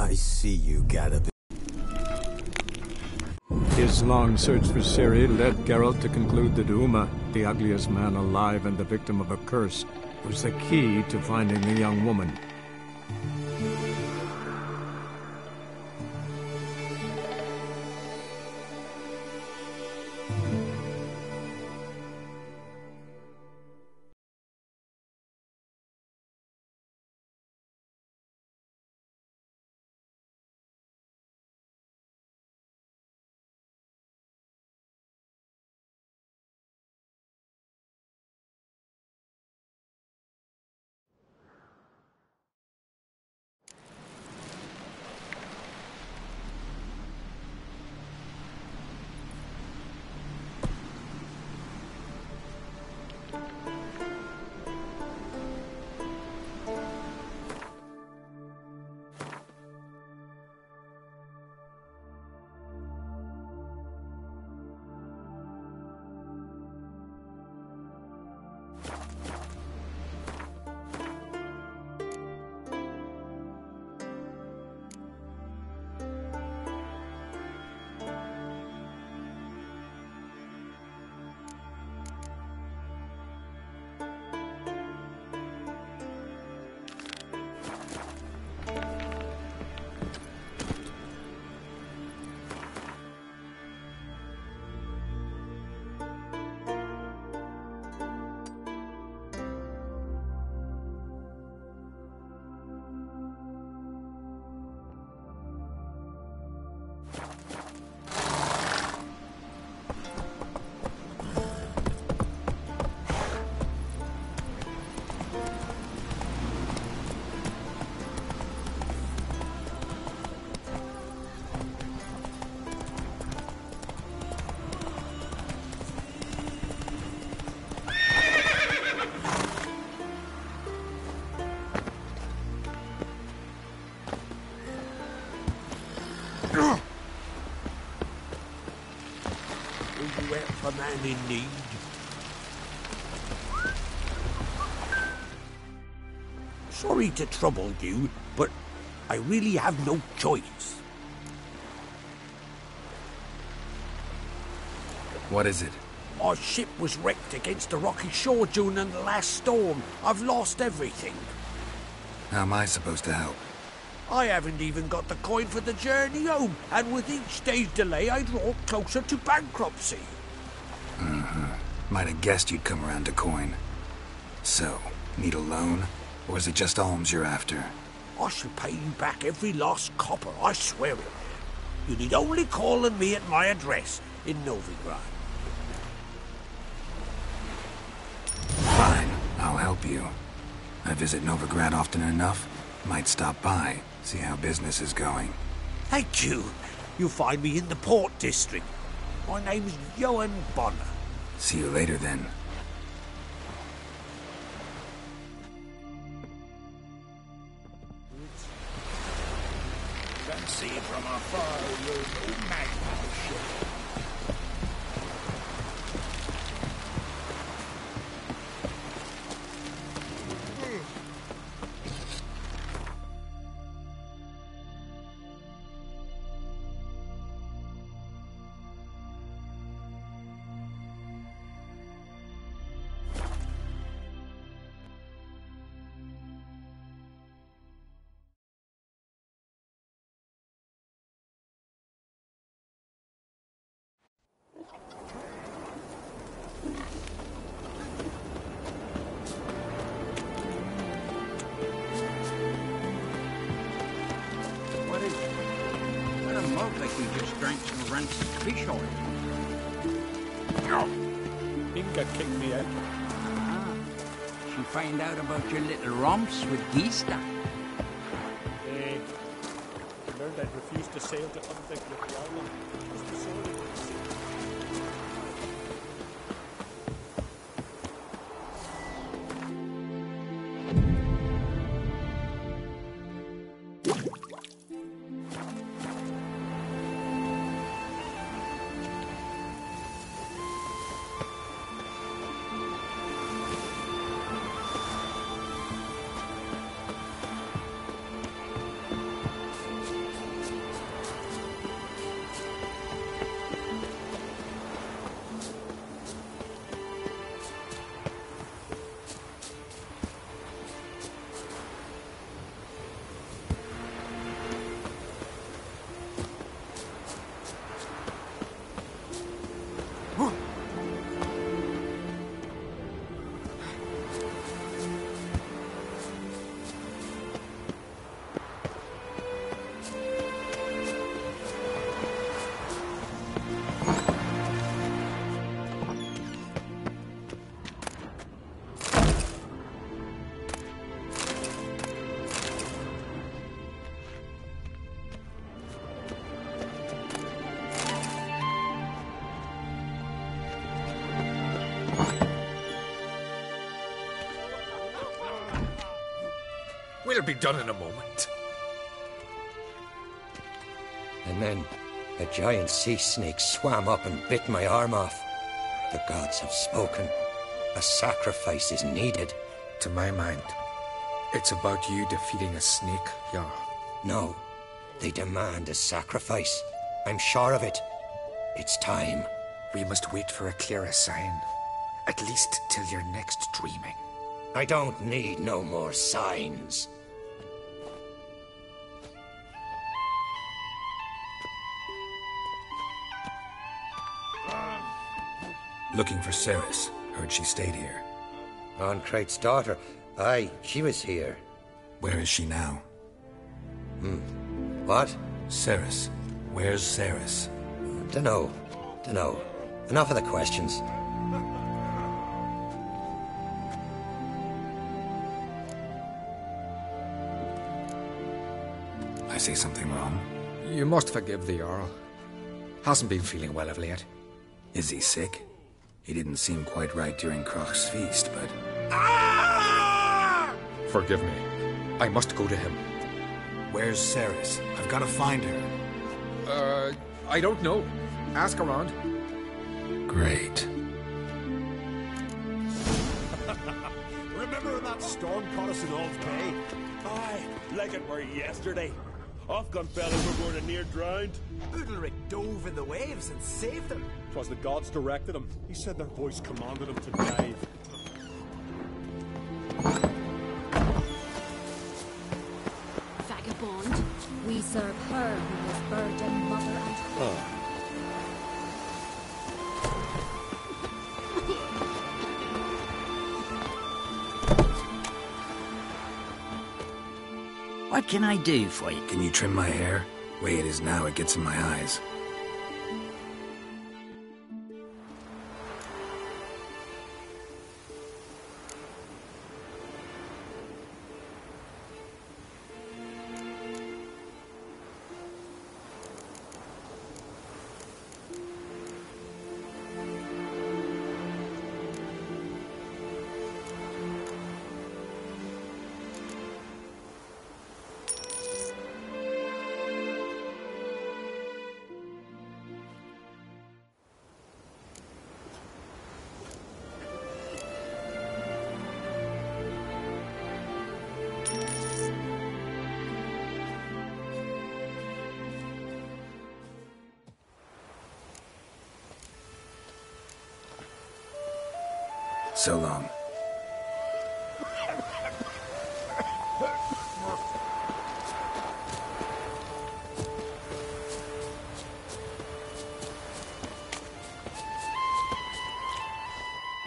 I see you got a... His long search for Ciri led Geralt to conclude that Uma, the ugliest man alive and the victim of a curse, was the key to finding the young woman. A man in need. Sorry to trouble you, but I really have no choice. What is it? Our ship was wrecked against a rocky shore dune in the last storm. I've lost everything. How am I supposed to help? I haven't even got the coin for the journey home, and with each day's delay I draw closer to bankruptcy. Might have guessed you'd come around to coin. So, need a loan? Or is it just alms you're after? I shall pay you back every last copper, I swear it. You need only call on me at my address in Novigrad. Fine, I'll help you. I visit Novigrad often enough. Might stop by, see how business is going. Thank you. You'll find me in the Port District. My name's Johan Bonner. See you later, then. Can see from afar your magnificent ship. Like we just drank some rancid fish oil. No. Inga kicked me out. Ah, she find out about your little romps with Gista. I learned I'd refuse to sail to undeveloped island. Just the sailing at the sea. be done in a moment. And then a giant sea snake swam up and bit my arm off. The gods have spoken. A sacrifice is needed. To my mind, it's about you defeating a snake, Jarl. No, they demand a sacrifice. I'm sure of it. It's time. We must wait for a clearer sign. At least till your next dreaming. I don't need no more signs. Looking for Ceres. Heard she stayed here. Crate's daughter. Aye, she was here. Where is she now? What? Ceres. Where's Ceres? Dunno. Enough of the questions. I say something wrong? You must forgive the Jarl. Hasn't been feeling well of late. Is he sick? He didn't seem quite right during Kroch's feast, but... Forgive me. I must go to him. Where's Ceres? I've got to find her. I don't know. Ask around. Great. Remember when that storm caught us in Old Bay? Aye, like it were yesterday. Afghan fellas were more than near drowned. Udalric dove in the waves and saved them. 'Twas the gods directed him. He said their voice commanded him to dive. Vagabond, we serve her who was burdened mother and father. What can I do for you? Can you trim my hair? Way it is now, it gets in my eyes. So long.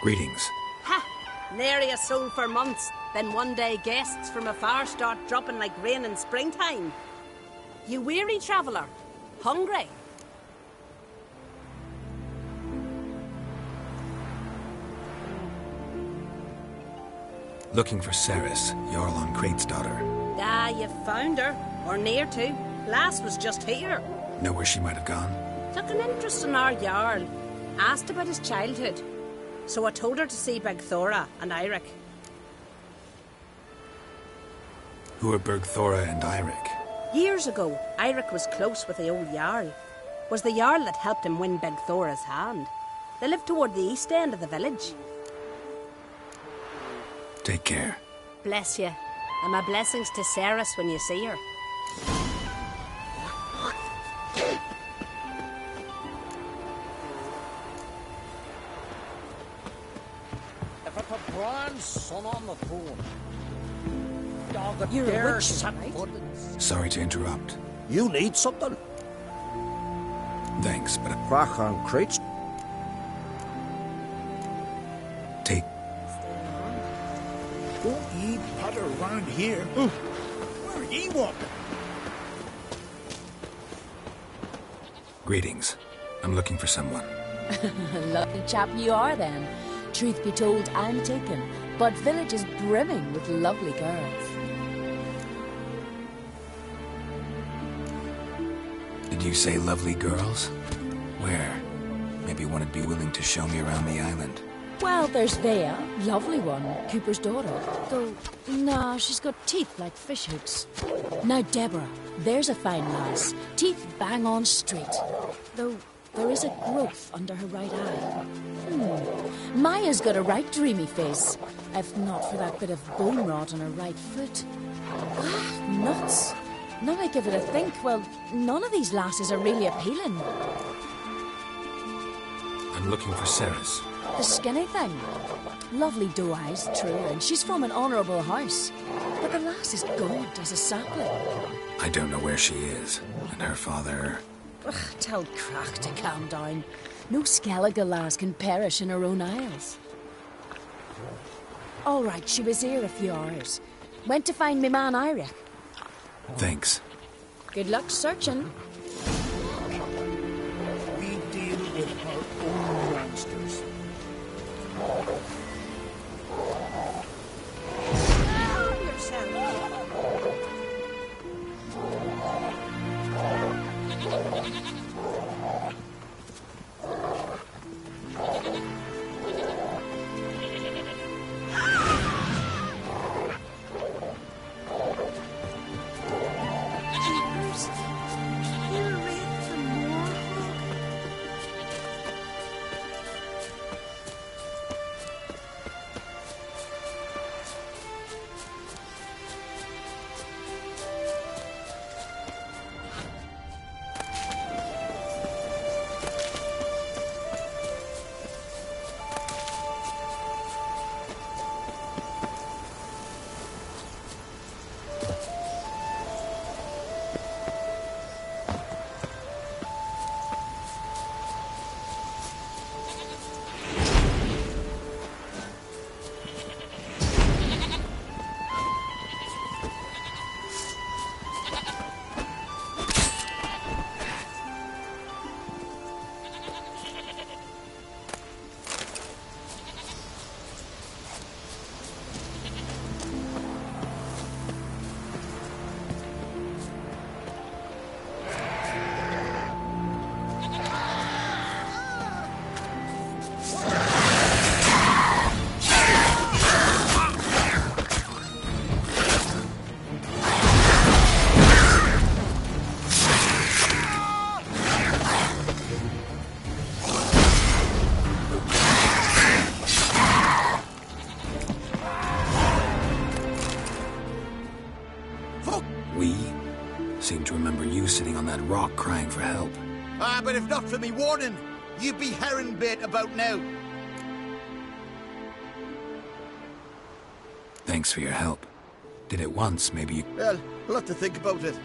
Greetings. Ha! Nary a soul for months. Then one day guests from afar start dropping like rain in springtime. You weary traveller? Hungry? Looking for Ceres, Jarl on Crate's daughter. Ah, you found her. Or near to. Lass was just here. Know where she might have gone? Took an interest in our Jarl. Asked about his childhood. So I told her to see Bergthora and Eirik. Who are Bergthora and Eirik? Years ago, Eirik was close with the old Jarl. Was the Jarl that helped him win Bergthora's hand. They lived toward the east end of the village. Take care. Bless you. And my blessings to Ceres when you see her. If I put Brian's son on the throne, You're a witch, right? Sorry to interrupt. You need something? Thanks, but... Crack on crates. Take... Don't ye putter around here. Where are ye walking? Greetings. I'm looking for someone. Lucky chap you are then. Truth be told, I'm taken, but village is brimming with lovely girls. Did you say lovely girls? Where? Maybe one would be willing to show me around the island. Well, there's Vea, lovely one, Cooper's daughter. Though, nah, she's got teeth like fish hooks. Now, Deborah, there's a fine lass. Teeth bang on straight. Though, there is a growth under her right eye. Maya's got a right dreamy face. If not for that bit of bone rot on her right foot. Ah, nuts. Now I give it a think, well, none of these lasses are really appealing. I'm looking for Ceres. The skinny thing. Lovely doe eyes, true, and she's from an honourable house. But the lass is gaunt as a sapling. I don't know where she is, and her father... Ugh, tell Crack to calm down. No Skellige lass can perish in her own isles. All right, she was here a few hours. Went to find me man Iric. Thanks. Good luck searching. We deal with our own monsters. Calm yourself. Seem to remember you sitting on that rock crying for help. Ah, but if not for me warning, you'd be herring bait about now. Thanks for your help. Did it once, maybe you... Well, I'll have to think about it.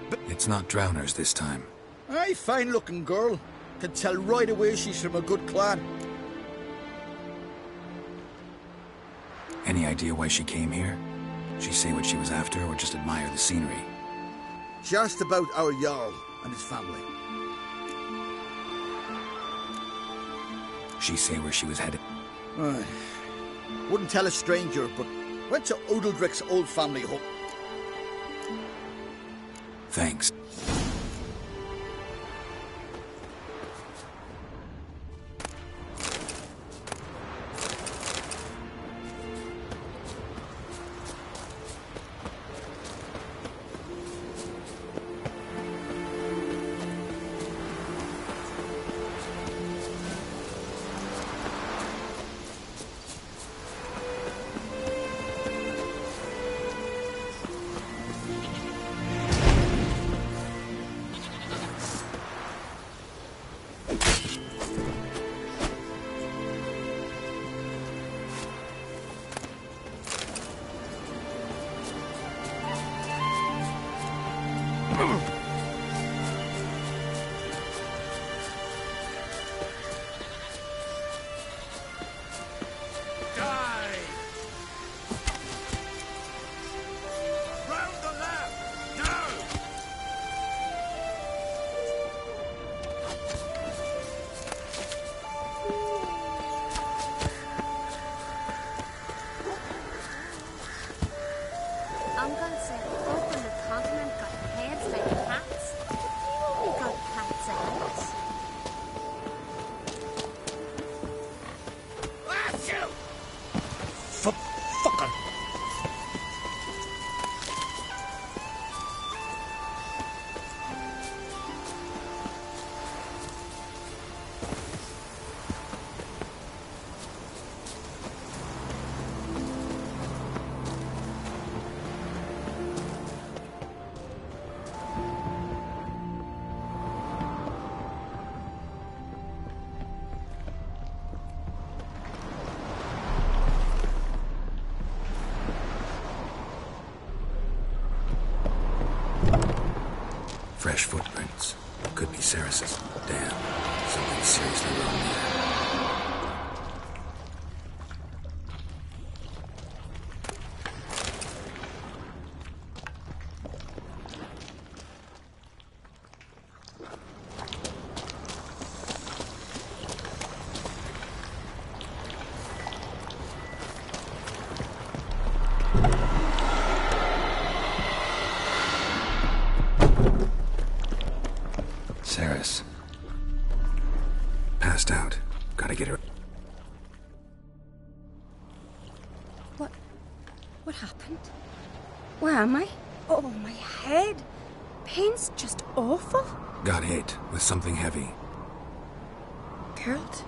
But it's not drowners this time. aye, fine-looking girl. Can tell right away she's from a good clan. Any idea why she came here? She say what she was after, or just admire the scenery? She asked about our Jarl and his family. She say where she was headed? Wouldn't tell a stranger, but went to Odeldrick's old family home. Thanks. Uncle said folk on the continent got heads like Fresh footprints. Could be Ceres's. Damn. Something seriously wrong here. Ceres. Passed out. Gotta get her. What happened? Where am I? Oh, my head. Pain's just awful. Got hit with something heavy. Geralt?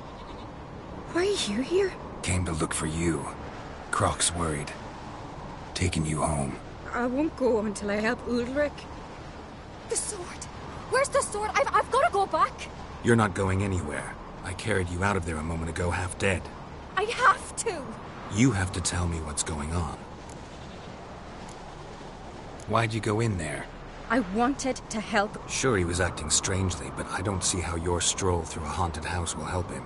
Why are you here? Came to look for you. Croc's worried. Taking you home. I won't go until I help Ulrich. The sword! Where's the sword? I've got to go back! You're not going anywhere. I carried you out of there a moment ago, half dead. I have to! You have to tell me what's going on. Why'd you go in there? I wanted to help. Sure, he was acting strangely, but I don't see how your stroll through a haunted house will help him.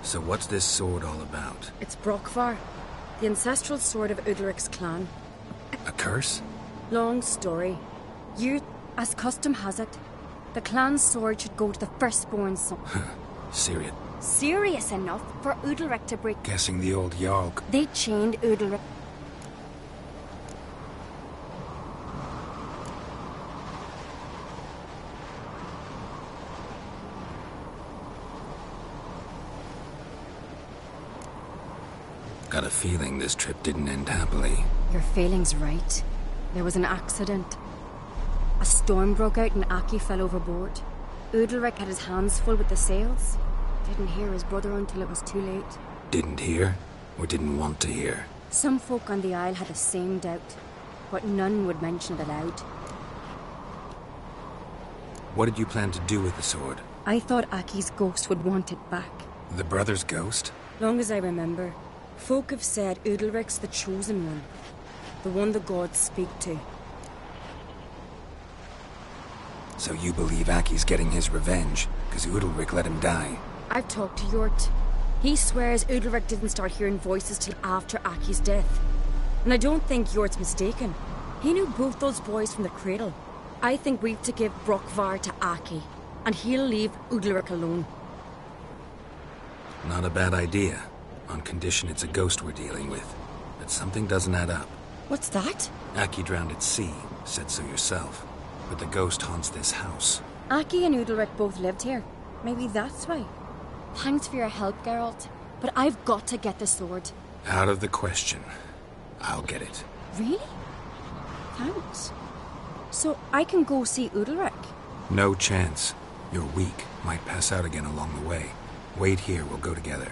So what's this sword all about? It's Brokvar, the ancestral sword of Udalric's clan. A curse? Long story. As custom has it, the clan's sword should go to the firstborn son. Serious. Serious enough for Udalric to break. Guessing the old Jarl. They chained Udalric. Got a feeling this trip didn't end happily. Your feeling's right. There was an accident. A storm broke out and Aki fell overboard. Udalric had his hands full with the sails. Didn't hear his brother until it was too late. Didn't hear? Or didn't want to hear? Some folk on the Isle had the same doubt, but none would mention it aloud. What did you plan to do with the sword? I thought Aki's ghost would want it back. The brother's ghost? Long as I remember, folk have said Udalric's the chosen one. The one the gods speak to. So you believe Aki's getting his revenge, because Udalric let him die? I've talked to Yort. He swears Udalric didn't start hearing voices till after Aki's death. And I don't think Yort's mistaken. He knew both those boys from the cradle. I think we've to give Brokvar to Aki, and he'll leave Udalric alone. Not a bad idea, on condition it's a ghost we're dealing with. But something doesn't add up. What's that? Aki drowned at sea, said so yourself. But the ghost haunts this house. Aki and Udalric both lived here. Maybe that's why. Thanks for your help, Geralt. But I've got to get the sword. Out of the question. I'll get it. Really? Thanks. So I can go see Udalric? No chance. You're weak. Might pass out again along the way. Wait here, we'll go together.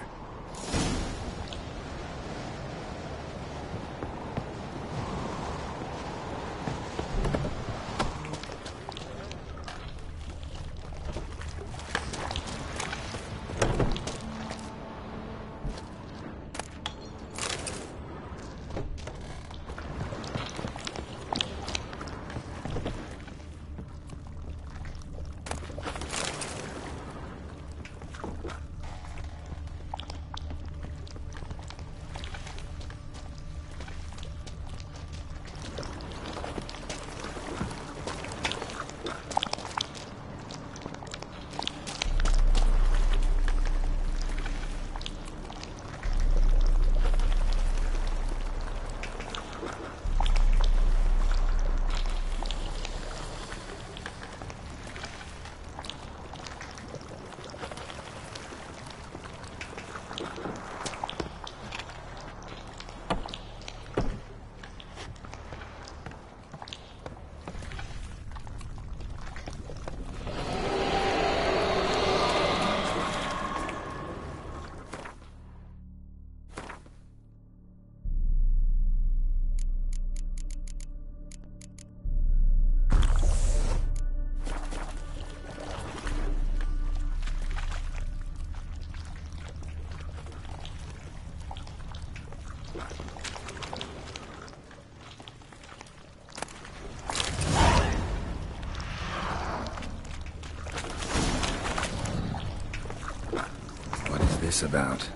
this about?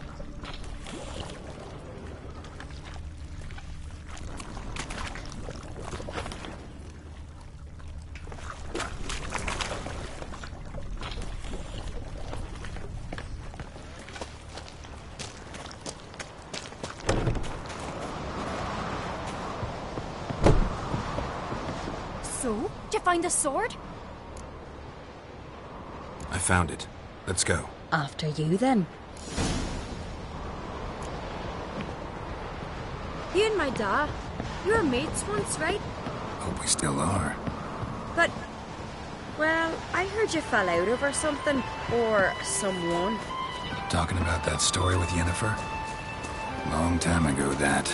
So, did you find the sword? I found it. Let's go. After you, then. You and my dad, you were mates once, right? Hope we still are. But, well, I heard you fell out over something, or someone. Talking about that story with Yennefer? Long time ago, that.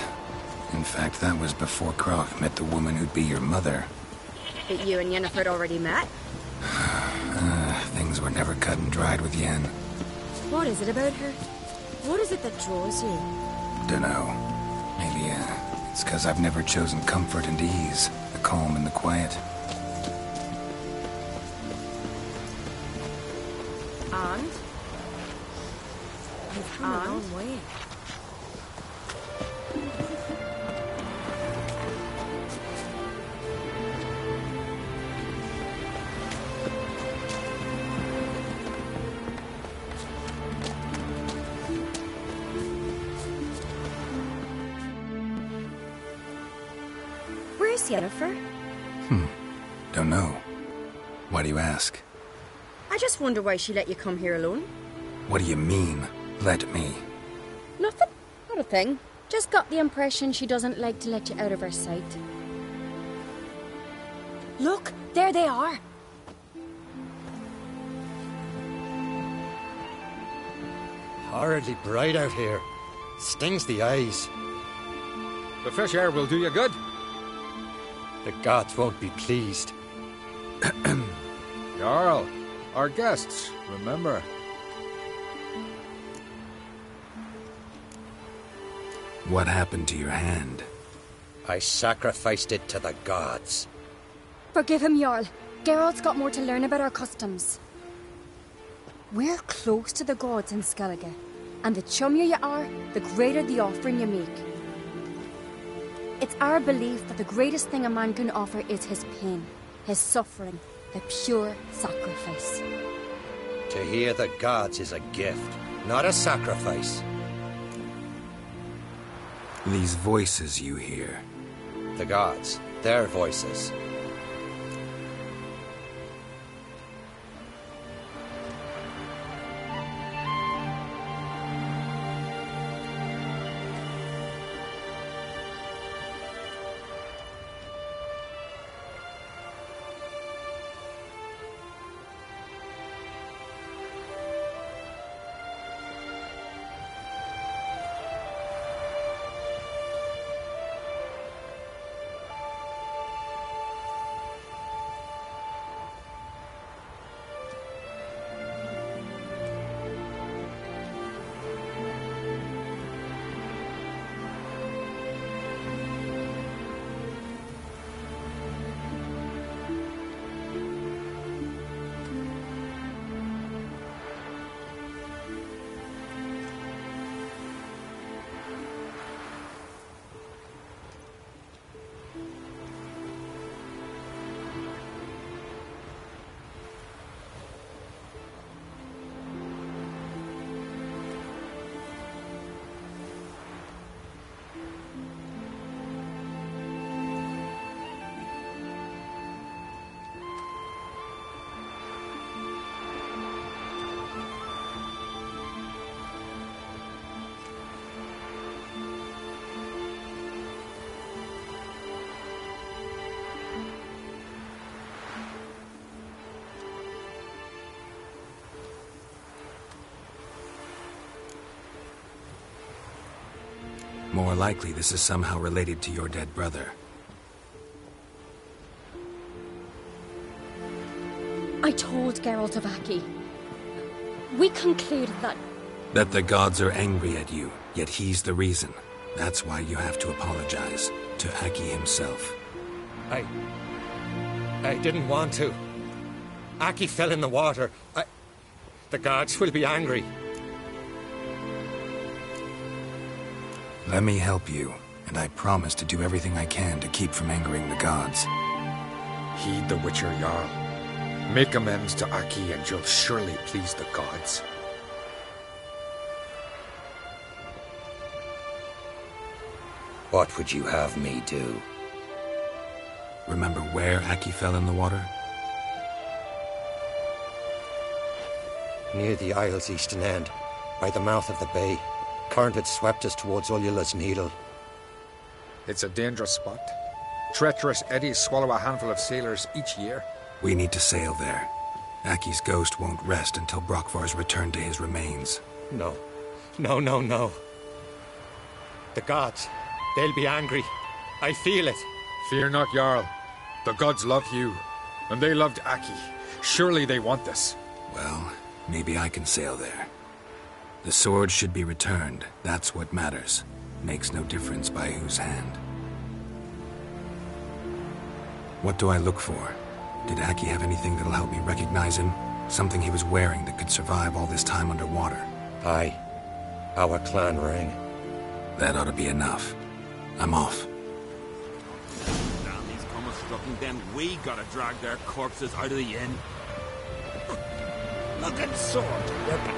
In fact, that was before Croc met the woman who'd be your mother. But you and Yennefer had already met? Things were never cut and dried with Yen. What is it about her? What is it that draws you? Dunno. Maybe, it's 'cause I've never chosen comfort and ease, the calm and the quiet. And? You've come a long way. Where's Yennefer? Don't know. Why do you ask? I just wonder why she let you come here alone. What do you mean, let me? Nothing. Not a thing. Just got the impression she doesn't like to let you out of her sight. Look, there they are. Horridly bright out here. Stings the eyes. The fresh air will do you good. The gods won't be pleased. Jarl, our guests, remember. What happened to your hand? I sacrificed it to the gods. Forgive him, Jarl. Geralt's got more to learn about our customs. We're close to the gods in Skellige, and the chummier you are, the greater the offering you make. It's our belief that the greatest thing a man can offer is his pain, his suffering, the pure sacrifice. To hear the gods is a gift, not a sacrifice. These voices you hear. The gods, their voices. More likely this is somehow related to your dead brother. I told Geralt of Aki. We concluded that... That the gods are angry at you, yet he's the reason. That's why you have to apologize to Aki himself. I didn't want to. Aki fell in the water. The gods will be angry. Let me help you, and I promise to do everything I can to keep from angering the gods. Heed the Witcher Jarl. Make amends to Aki and you'll surely please the gods. What would you have me do? Remember where Aki fell in the water? Near the isle's eastern end, by the mouth of the bay. Current had swept us towards Ullula's Needle. It's a dangerous spot. Treacherous eddies swallow a handful of sailors each year. We need to sail there. Aki's ghost won't rest until Brokvar's returned to his remains. No. No. The gods, they'll be angry. I feel it. Fear not, Jarl. The gods love you, and they loved Aki. Surely they want this. Well, maybe I can sail there. The sword should be returned. That's what matters. Makes no difference by whose hand. What do I look for? Did Aki have anything that'll help me recognize him? Something he was wearing that could survive all this time underwater? Aye. Our clan ring. That ought to be enough. I'm off. Damn these coming then we gotta drag their corpses out of the inn. Look at sword, we're back.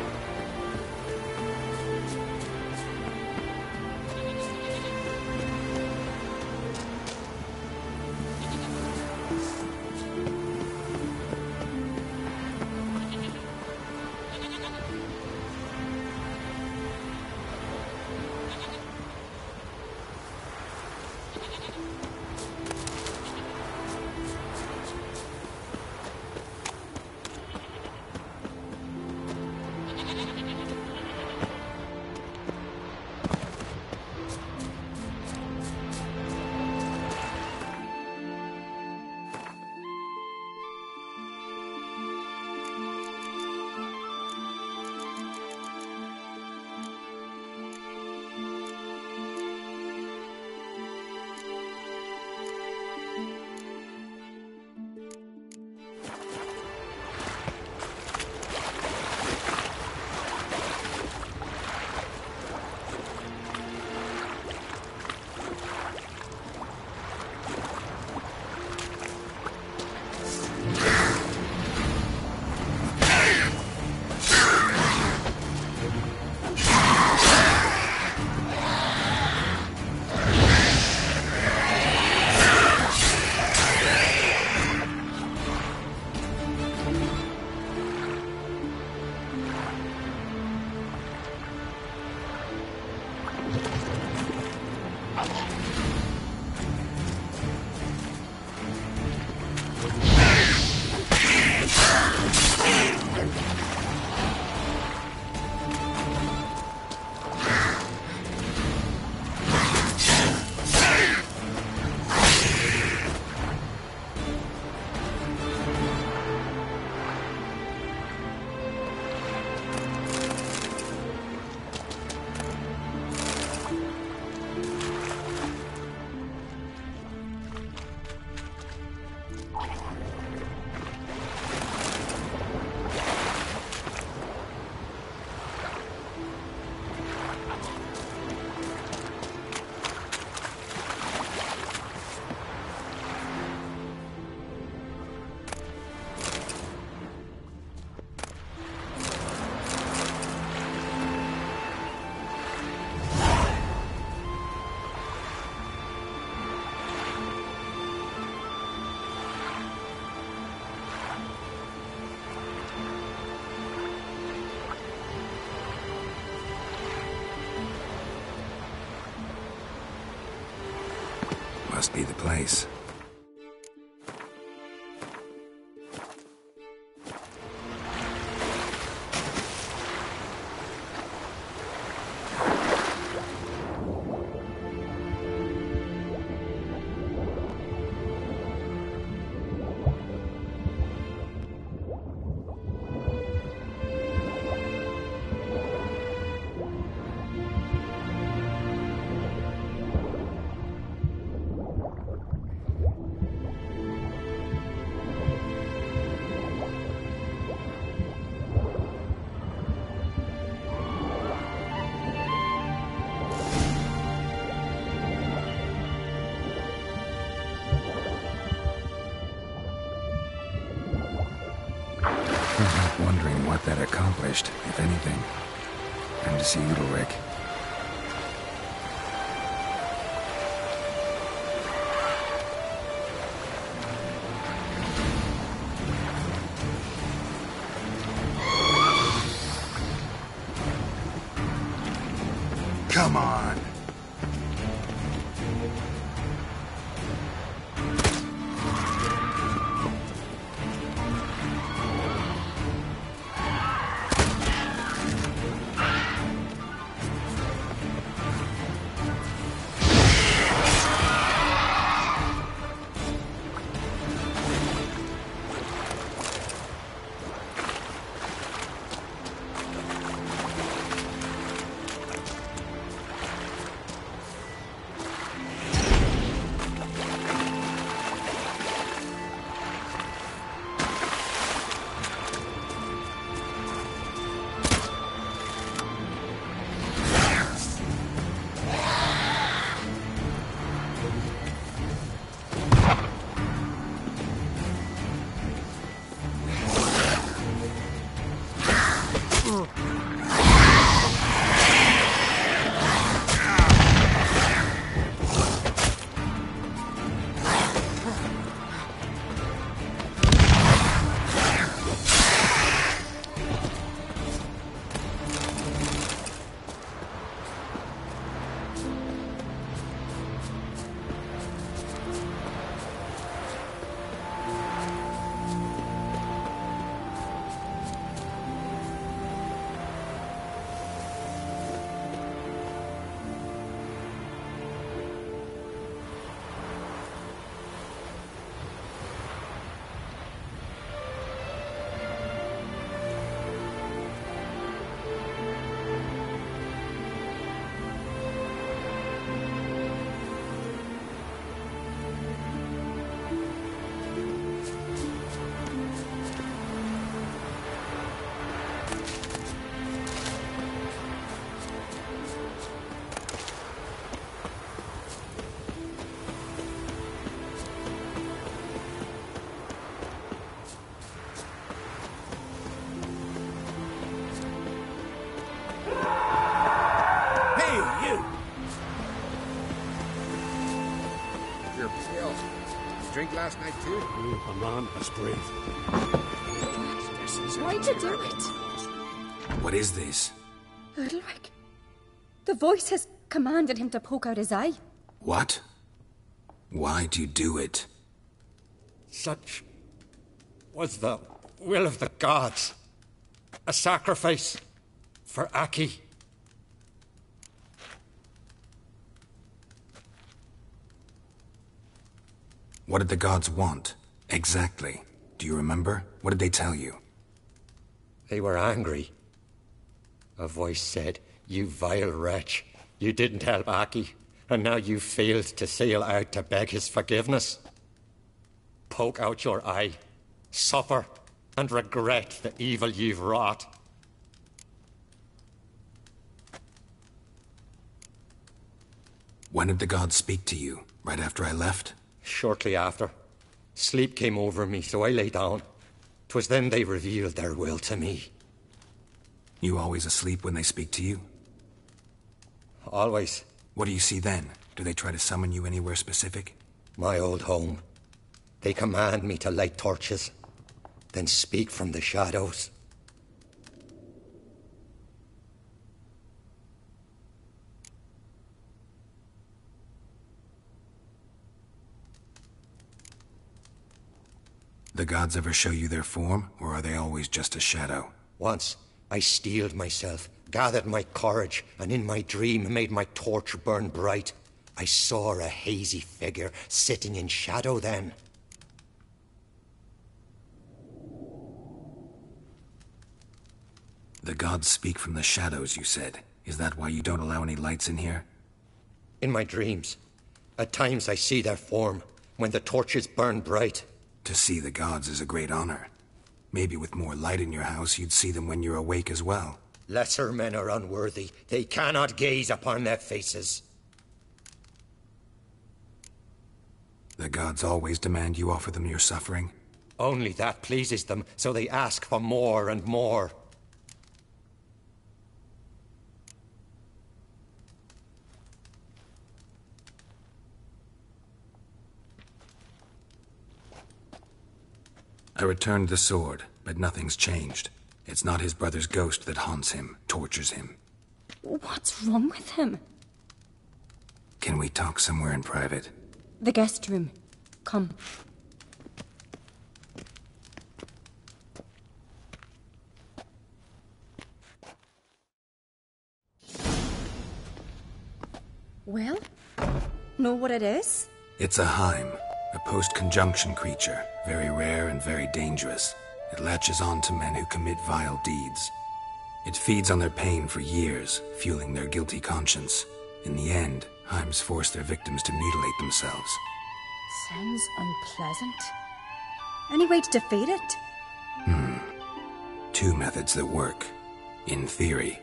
Must be the place. I'm not wondering what that accomplished, if anything. Time to see Udalric. Come on! Drink last night too? A man is brave. Why'd you do it? What is this? Udalric. The voice has commanded him to poke out his eye. What? Why'd you do it? Such was the will of the gods. A sacrifice for Aki. What did the gods want? Exactly. Do you remember? What did they tell you? They were angry. A voice said, "You vile wretch. You didn't help Aki, and now you failed to sail out to beg his forgiveness. Poke out your eye, suffer, and regret the evil you've wrought." When did the gods speak to you? Right after I left? Shortly after. Sleep came over me, so I lay down. 'Twas then they revealed their will to me. You always asleep when they speak to you? Always. What do you see then? Do they try to summon you anywhere specific? My old home. They command me to light torches, then speak from the shadows. The gods ever show you their form, or are they always just a shadow? Once, I steeled myself, gathered my courage, and in my dream made my torch burn bright. I saw a hazy figure sitting in shadow then. The gods speak from the shadows, you said. Is that why you don't allow any lights in here? In my dreams. At times I see their form, when the torches burn bright. To see the gods is a great honor. Maybe with more light in your house, you'd see them when you're awake as well. Lesser men are unworthy. They cannot gaze upon their faces. The gods always demand you offer them your suffering? Only that pleases them, so they ask for more and more. I returned the sword, but nothing's changed. It's not his brother's ghost that haunts him, tortures him. What's wrong with him? Can we talk somewhere in private? The guest room. Come. Well, know what it is? It's a Heim, a post-conjunction creature, very rare and very dangerous. It latches on to men who commit vile deeds. It feeds on their pain for years, fueling their guilty conscience. In the end, Heims force their victims to mutilate themselves. Sounds unpleasant. Any way to defeat it? Two methods that work. In theory.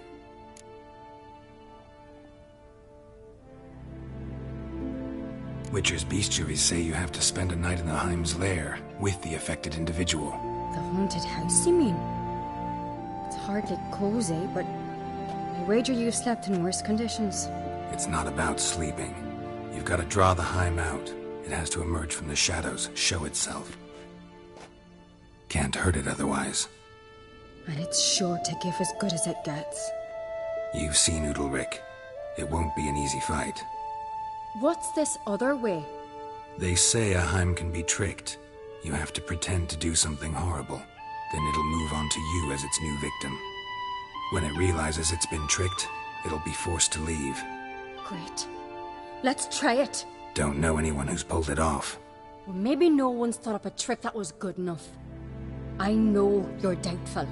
Witcher's bestiaries say you have to spend a night in the Heim's lair with the affected individual. The haunted house, you mean? It's hardly cozy, but I wager you've slept in worse conditions. It's not about sleeping. You've got to draw the Heim out. It has to emerge from the shadows, show itself. Can't hurt it otherwise. And it's sure to give as good as it gets. You've seen Udalric. It won't be an easy fight. What's this other way? They say a Heim can be tricked. You have to pretend to do something horrible. Then it'll move on to you as its new victim. When it realizes it's been tricked, it'll be forced to leave. Great. Let's try it. Don't know anyone who's pulled it off. Well, maybe no one's thought up a trick that was good enough. I know you're doubtful,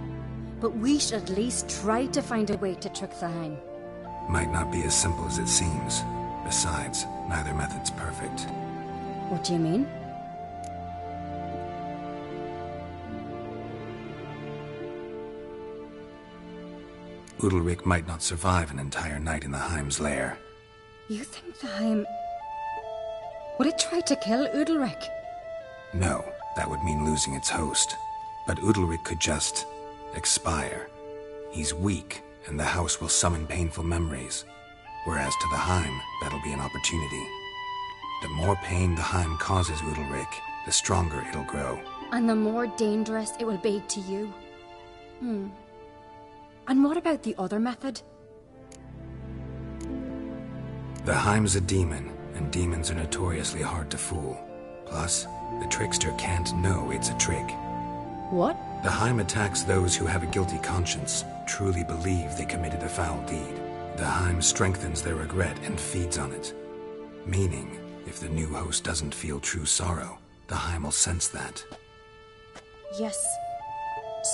but we should at least try to find a way to trick the Heim. Might not be as simple as it seems. Besides, neither method's perfect. What do you mean? Udalric might not survive an entire night in the Heim's lair. You think the Heim... Would it try to kill Udalric? No, that would mean losing its host. But Udalric could just... expire. He's weak, and the house will summon painful memories. Whereas to the Heim, that'll be an opportunity. The more pain the Heim causes Udalric, the stronger it'll grow. And the more dangerous it will be to you. And what about the other method? The Heim's a demon, and demons are notoriously hard to fool. Plus, the trickster can't know it's a trick. What? The Heim attacks those who have a guilty conscience, truly believe they committed a foul deed. The Heim strengthens their regret and feeds on it. Meaning, if the new host doesn't feel true sorrow, the Heim will sense that. Yes.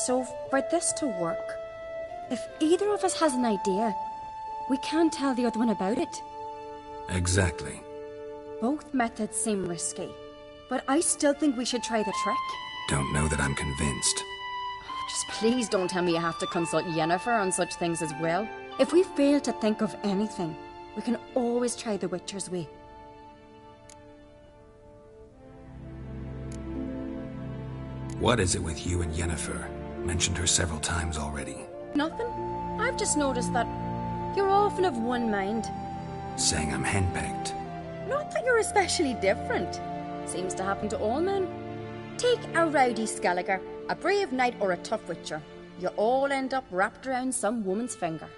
So, for this to work, if either of us has an idea, we can't tell the other one about it. Exactly. Both methods seem risky, but I still think we should try the trick. Don't know that I'm convinced. Just please don't tell me you have to consult Yennefer on such things as well. If we fail to think of anything, we can always try the Witcher's way. What is it with you and Yennefer? Mentioned her several times already. Nothing. I've just noticed that you're often of one mind. Saying I'm henpecked. Not that you're especially different. Seems to happen to all men. Take a rowdy Skelliger, a brave knight or a tough witcher. You all end up wrapped around some woman's finger.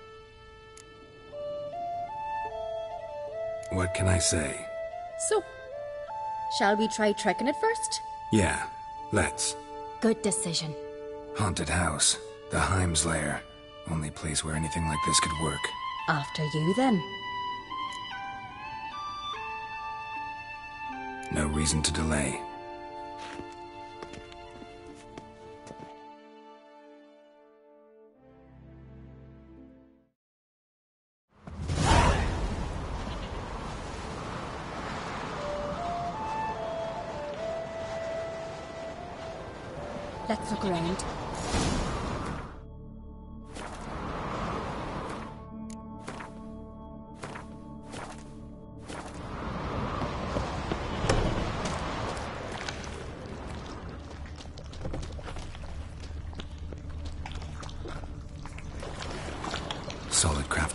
What can I say? So, shall we try tricking it first? Yeah, let's. Good decision. Haunted house. The Heim's lair. Only place where anything like this could work. After you, then. No reason to delay. Let's look around.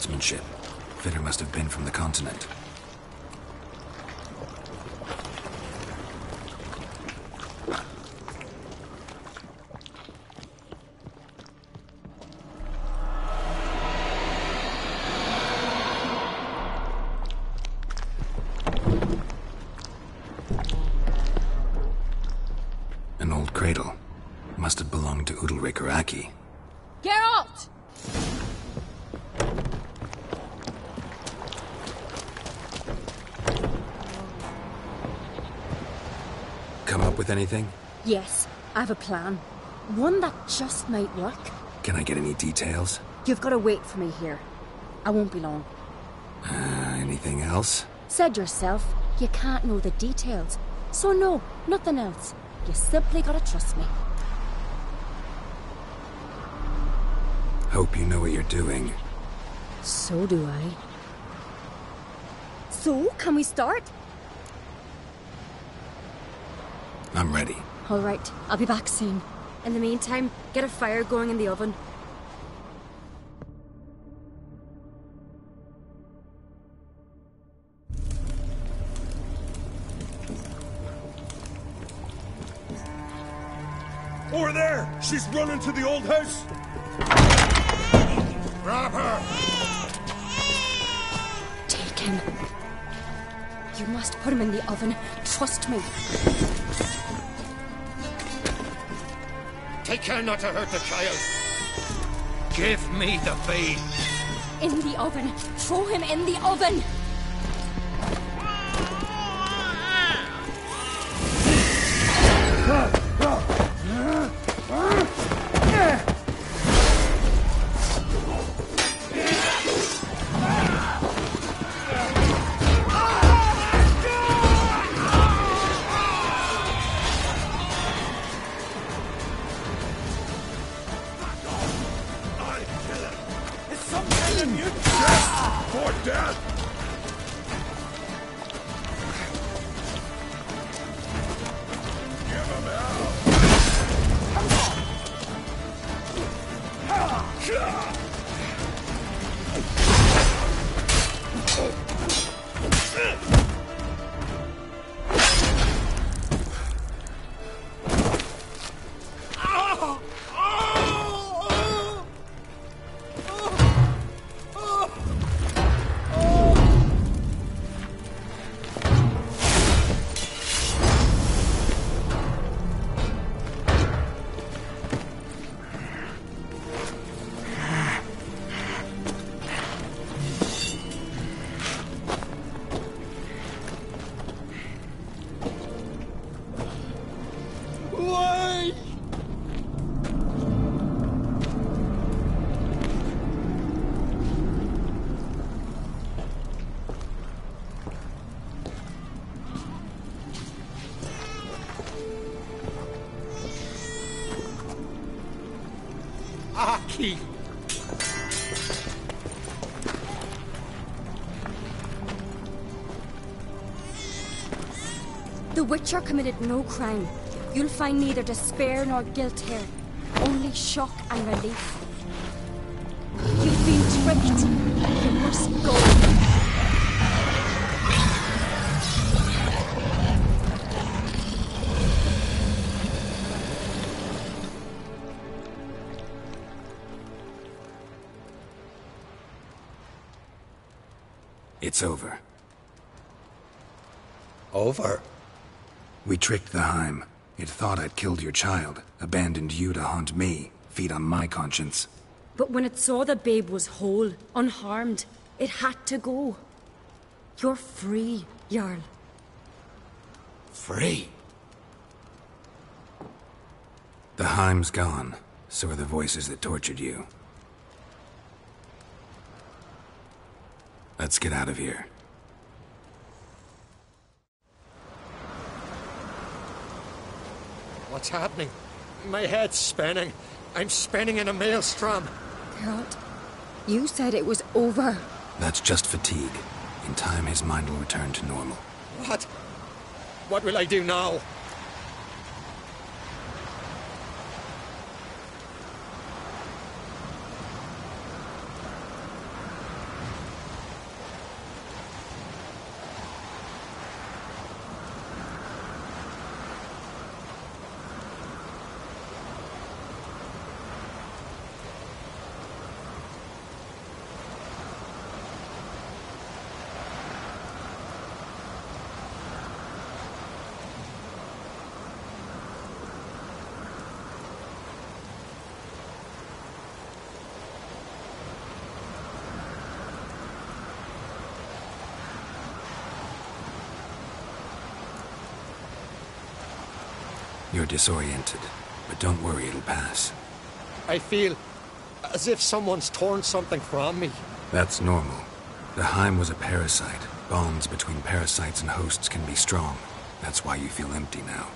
craftsmanship. Fitter must have been from the continent. An old cradle. Must have belonged to Udalric or Aki. Geralt! Come up with anything? Yes, I have a plan. One that just might work. Can I get any details? You've got to wait for me here. I won't be long. Anything else? Said yourself, you can't know the details. So no, nothing else. You simply gotta trust me. Hope you know what you're doing. So do I. So, can we start? I'm ready. All right, I'll be back soon. In the meantime, get a fire going in the oven. Over there! She's running to the old house! Grab her! Take him. You must put him in the oven. Trust me. Take care not to hurt the child. Give me the babe. In the oven. Throw him in the oven. Aki! The Witcher committed no crime. You'll find neither despair nor guilt here. Only shock and relief. You've been tricked. You must go. It's over. Over? We tricked the Heim. It thought I'd killed your child, abandoned you to haunt me, feed on my conscience. But when it saw the babe was whole, unharmed, it had to go. You're free, Jarl. Free? The Heim's gone. So are the voices that tortured you. Let's get out of here. What's happening? My head's spinning. I'm spinning in a maelstrom. Geralt, you said it was over. That's just fatigue. In time, his mind will return to normal. What? What will I do now? You're disoriented, but don't worry, it'll pass. I feel as if someone's torn something from me. That's normal. The Heim was a parasite. Bonds between parasites and hosts can be strong. That's why you feel empty now.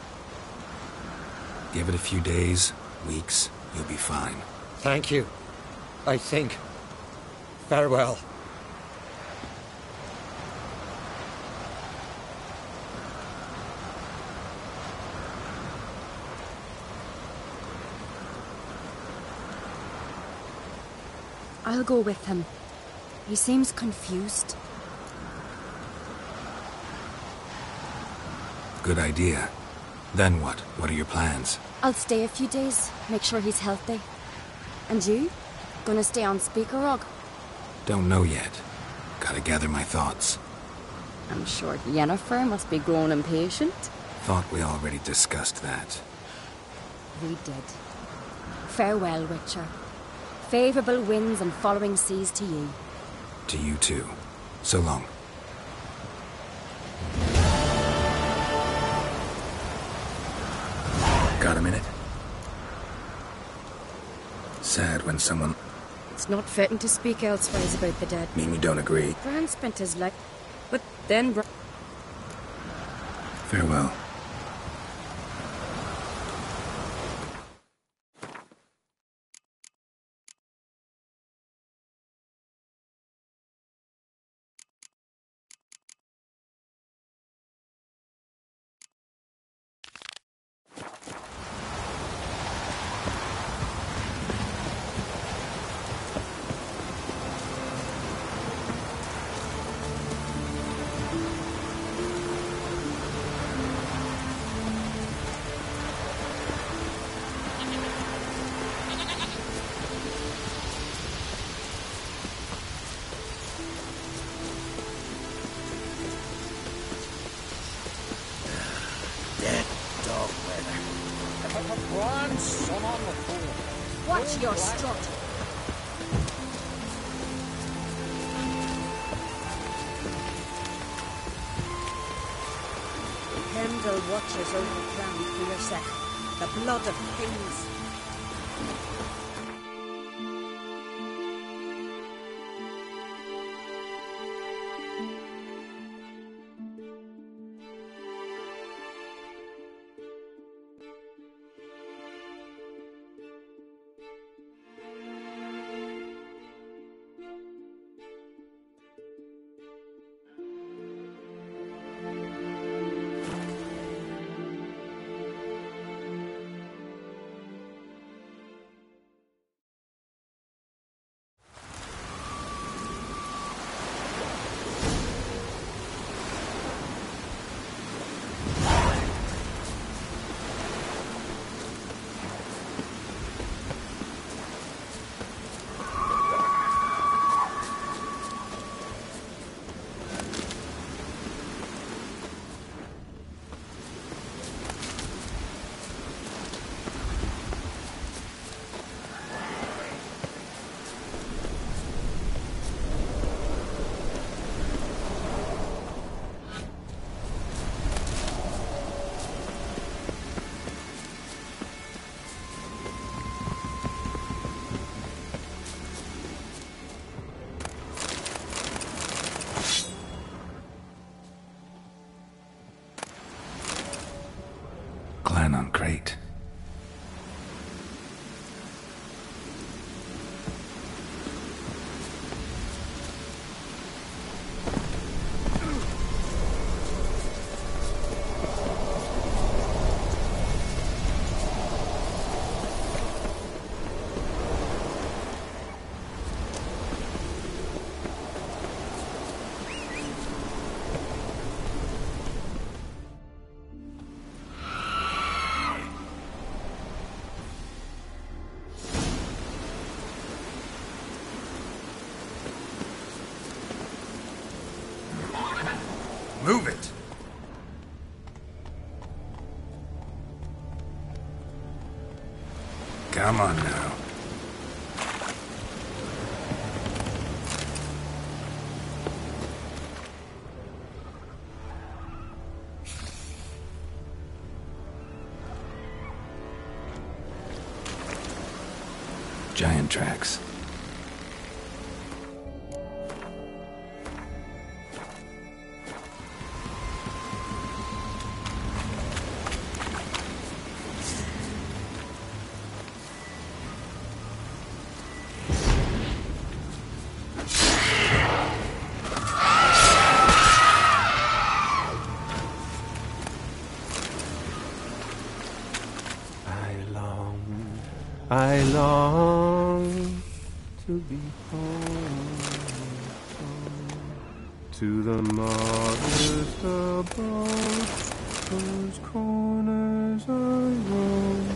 Give it a few days, weeks, you'll be fine. Thank you. I think. Farewell. I'll go with him. He seems confused. Good idea. Then what? What are your plans? I'll stay a few days, make sure he's healthy. And you? Gonna stay on Speaker Rog? Don't know yet. Gotta gather my thoughts. I'm sure Yennefer must be growing impatient. Thought we already discussed that. We did. Farewell, Witcher. Favourable winds and following seas to you. To you too. So long. Got a minute? Sad when someone... It's not fitting to speak elsewise about the dead. Mean you don't agree? Bran spent his life... But then... Farewell. Watch your strut. Hemdall watches over ground for your sake. The blood of kings. On crate. Move it! Come on now. Giant tracks. I long to be home, to the modest abode whose corners I roam,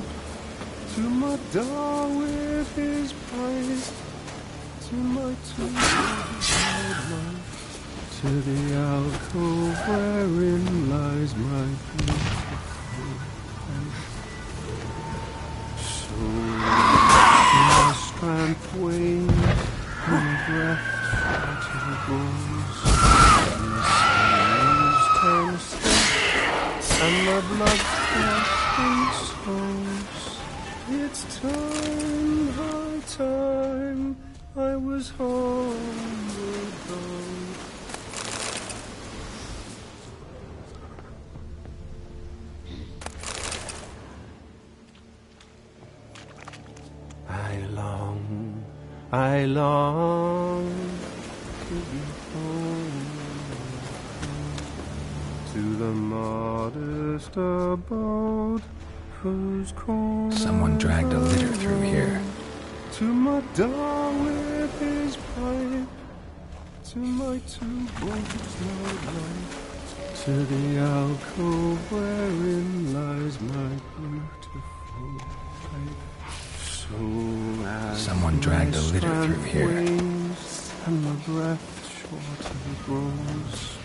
to my dog with his pipe, to my two-eyed to the alcove wherein lies my beautiful wife. So my strength wanes, my breath grows, and the sands turn stiff, and my blood frosts and slows. It's time, high time, I was homeward bound. I long to be home, to the modest abode whose corner. Someone dragged a litter through here. To my dog with his pipe, to my two boys my life, to the alcove wherein lies my beautiful wife. Someone dragged a litter through here. And my breath shorter grows,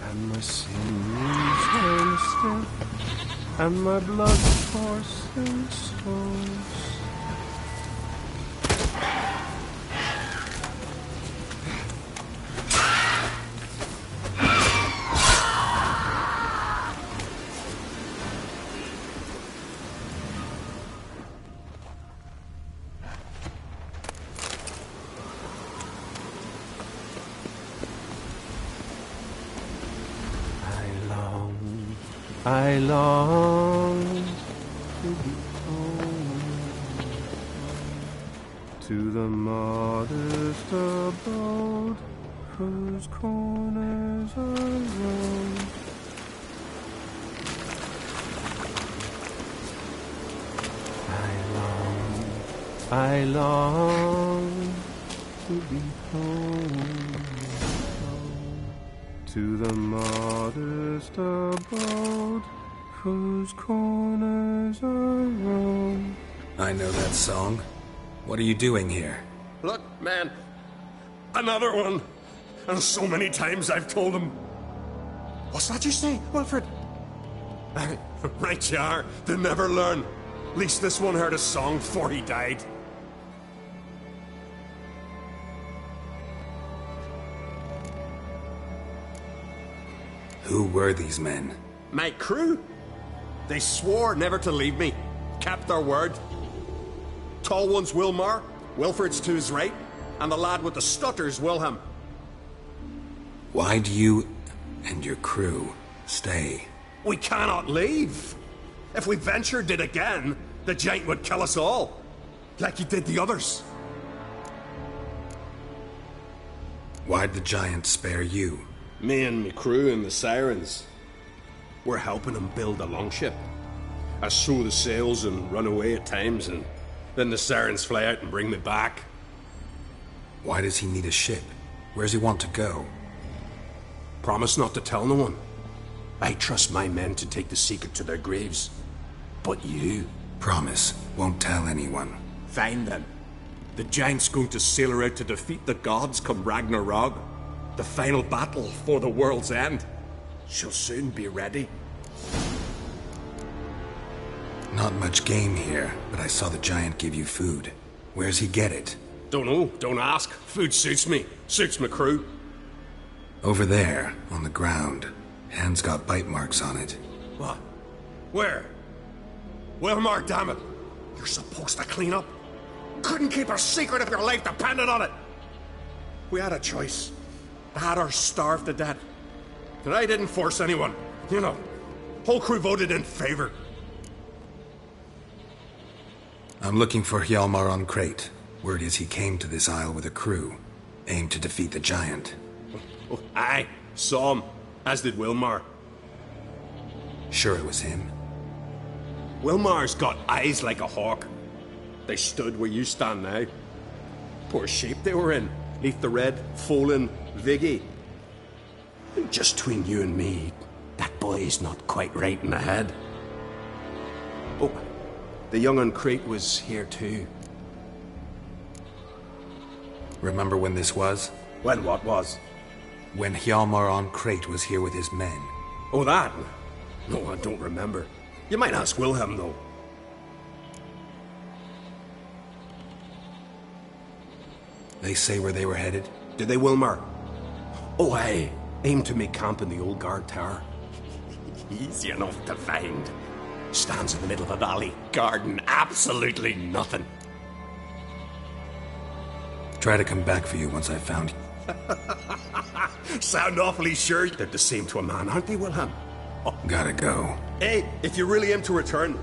and my sinews turn stiff, and my blood courses slows. I long to be home, to the modest abode whose corners I roam. I long to be home, to the modest abode whose corners I roam. I know that song. What are you doing here? Look, man. Another one. And so many times I've told him. What's that you say, Wilfred? Right you are. They never learn. At least this one heard a song before he died. Who were these men? My crew. They swore never to leave me. Kept their word. Tall one's Wilmar, Wilfred's to his right, and the lad with the stutter's Wilhelm. Why do you and your crew stay? We cannot leave. If we ventured it again, the giant would kill us all, like he did the others. Why'd the giant spare you? Me and my crew and the sirens. We're helping him build a longship. I sew the sails and run away at times, and then the sirens fly out and bring me back. Why does he need a ship? Where's he want to go? Promise not to tell no one. I trust my men to take the secret to their graves. But you? Promise, won't tell anyone. Fine then. The giant's going to sail her out to defeat the gods come Ragnarok. The final battle for the world's end. She'll soon be ready. Not much game here, but I saw the giant give you food. Where's he get it? Don't know, don't ask. Food suits me, suits my crew. Over there, on the ground. Hand's got bite marks on it. What? Where? Wilmar, damn it. You're supposed to clean up. Couldn't keep a secret if your life depended on it. We had a choice. They had her starved to death. And I didn't force anyone. You know, whole crew voted in favor. I'm looking for Hjalmar on Crate. Word is he came to this isle with a crew, aimed to defeat the giant. Oh, aye, saw him, as did Wilmar. Sure it was him? Wilmar's got eyes like a hawk. They stood where you stand now. Poor shape they were in. Neath the red, Folin, Viggy. Just between you and me, that boy's not quite right in the head. Oh, the young on Crate was here too. Remember when this was? When what was? When Hjalmar on Crate was here with his men. Oh, that? No, I don't remember. You might ask Wilhelm, though. They say where they were headed? Did they, Wilmar? Oh, aye. Aim to make camp in the old guard tower. Easy enough to find. Stands in the middle of a valley, garden absolutely nothing. Try to come back for you once I've found you. Sound awfully sure they're the same to a man, aren't they, Wilhelm? Oh. Gotta go. Hey, if you really aim to return.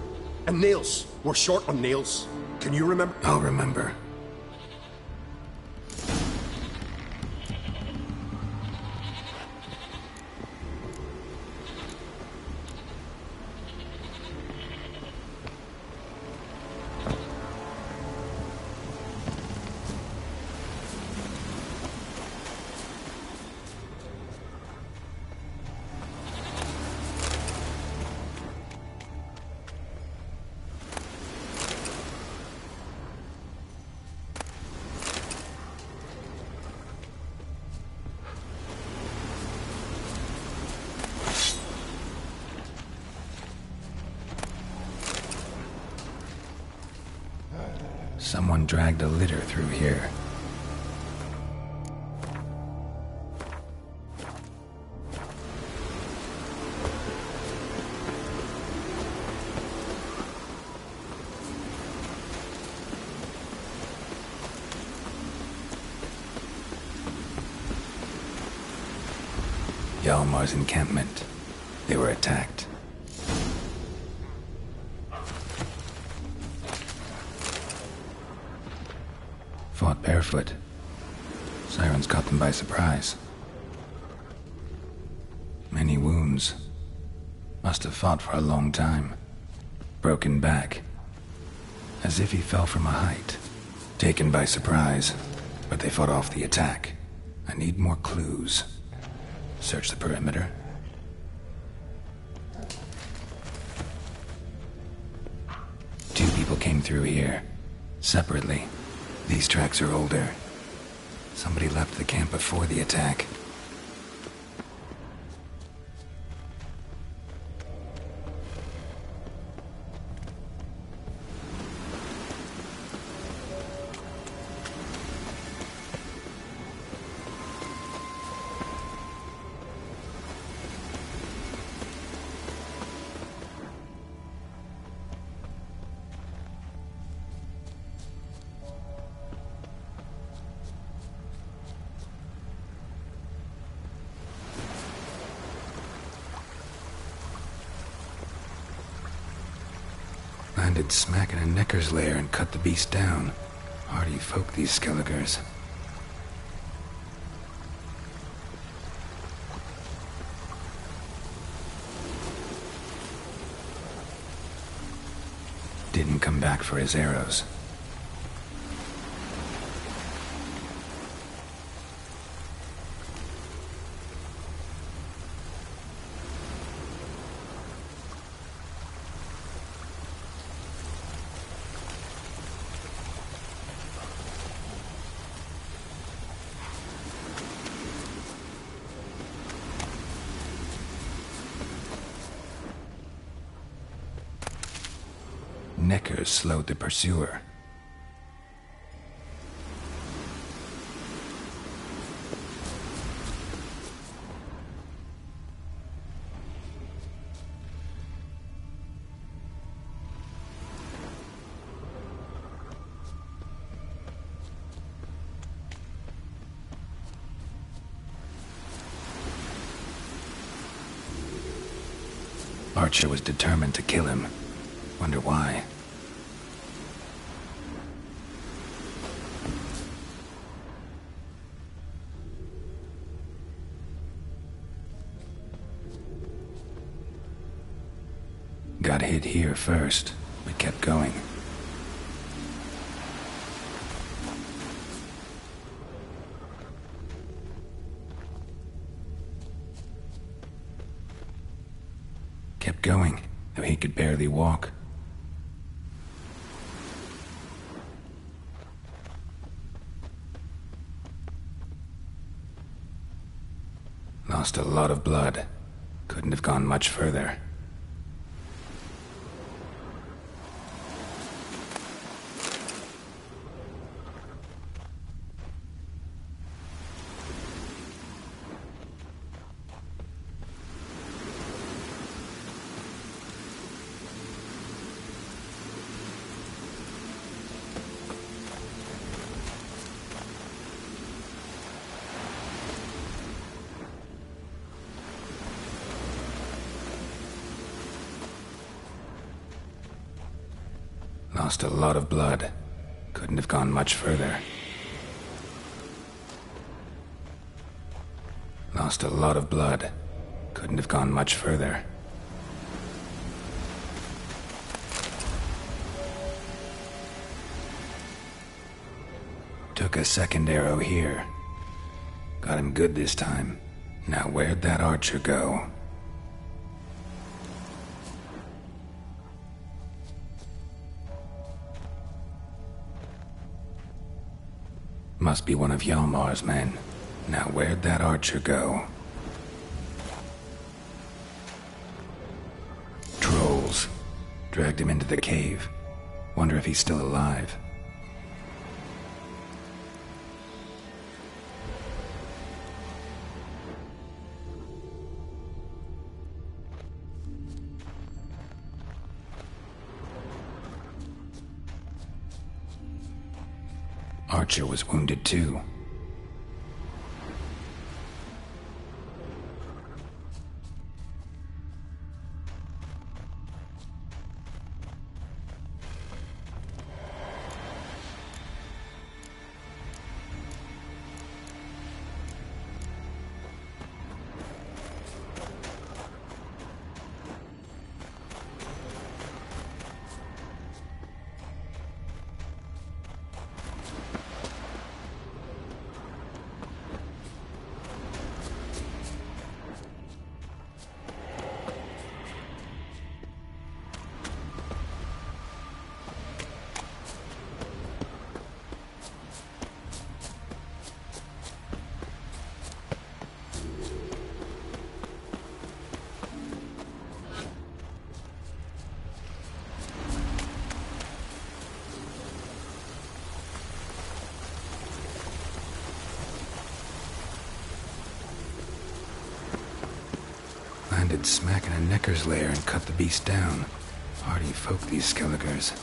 And nails. We're short on nails. Can you remember? I'll remember. Someone dragged a litter through here. Hjalmar's encampment. They were attacked. Fought barefoot. Sirens caught them by surprise. Many wounds. Must have fought for a long time. Broken back. As if he fell from a height. Taken by surprise, but they fought off the attack. I need more clues. Search the perimeter. Two people came through here. Separately. These tracks are older. Somebody left the camp before the attack. Landed smack in a Necker's lair and cut the beast down. Hardy folk, these Skelligers. Didn't come back for his arrows. Neckers slowed the pursuer. Archer was determined to kill him. Wonder why. Got hit here first, but kept going. Kept going, though he could barely walk. Lost a lot of blood. Couldn't have gone much further. Lost a lot of blood. Couldn't have gone much further. Lost a lot of blood. Couldn't have gone much further. Took a second arrow here. Got him good this time. Now where'd that archer go? Must be one of Hjalmar's men. Now where'd that archer go? Trolls. Dragged him into the cave. Wonder if he's still alive. Archer was wounded too. Landed smack in a necker's lair and cut the beast down. Hardy folk, these Skelligers.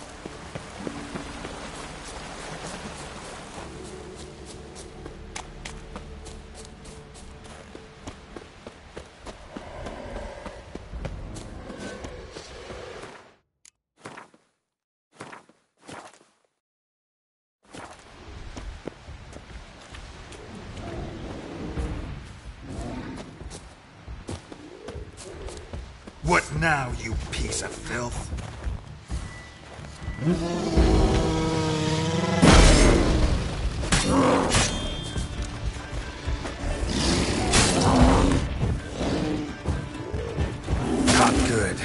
What now, you piece of filth? Not good.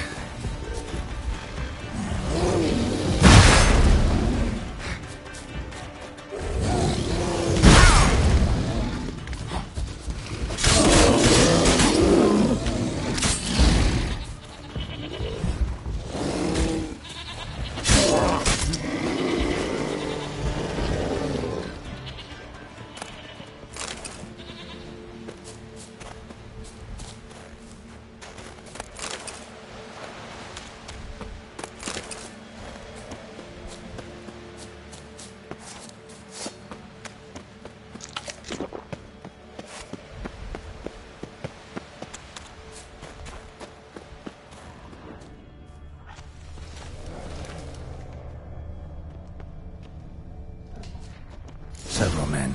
Several men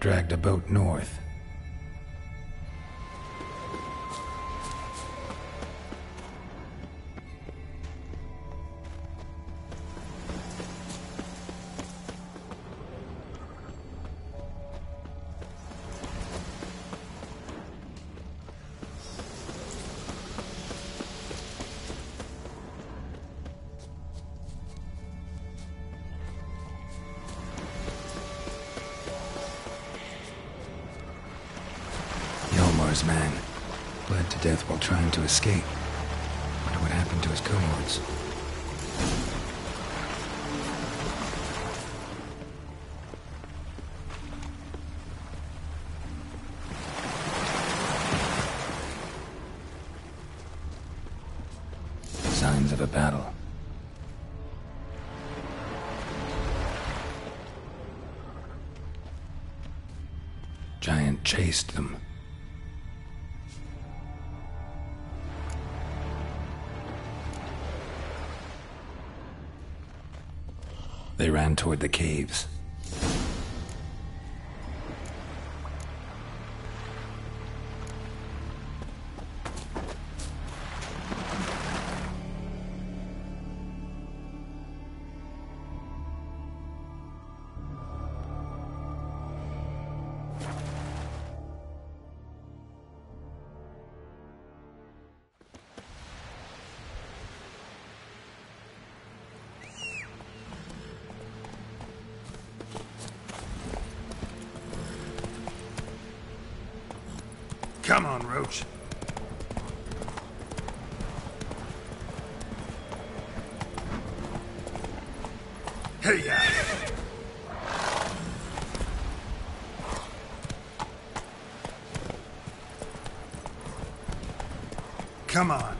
dragged a boat north. Man bled to death while trying to escape. Wonder what happened to his cohorts. Signs of a battle. Giant chased them. They ran toward the caves. Come on, Roach. Hey-ya! Come on.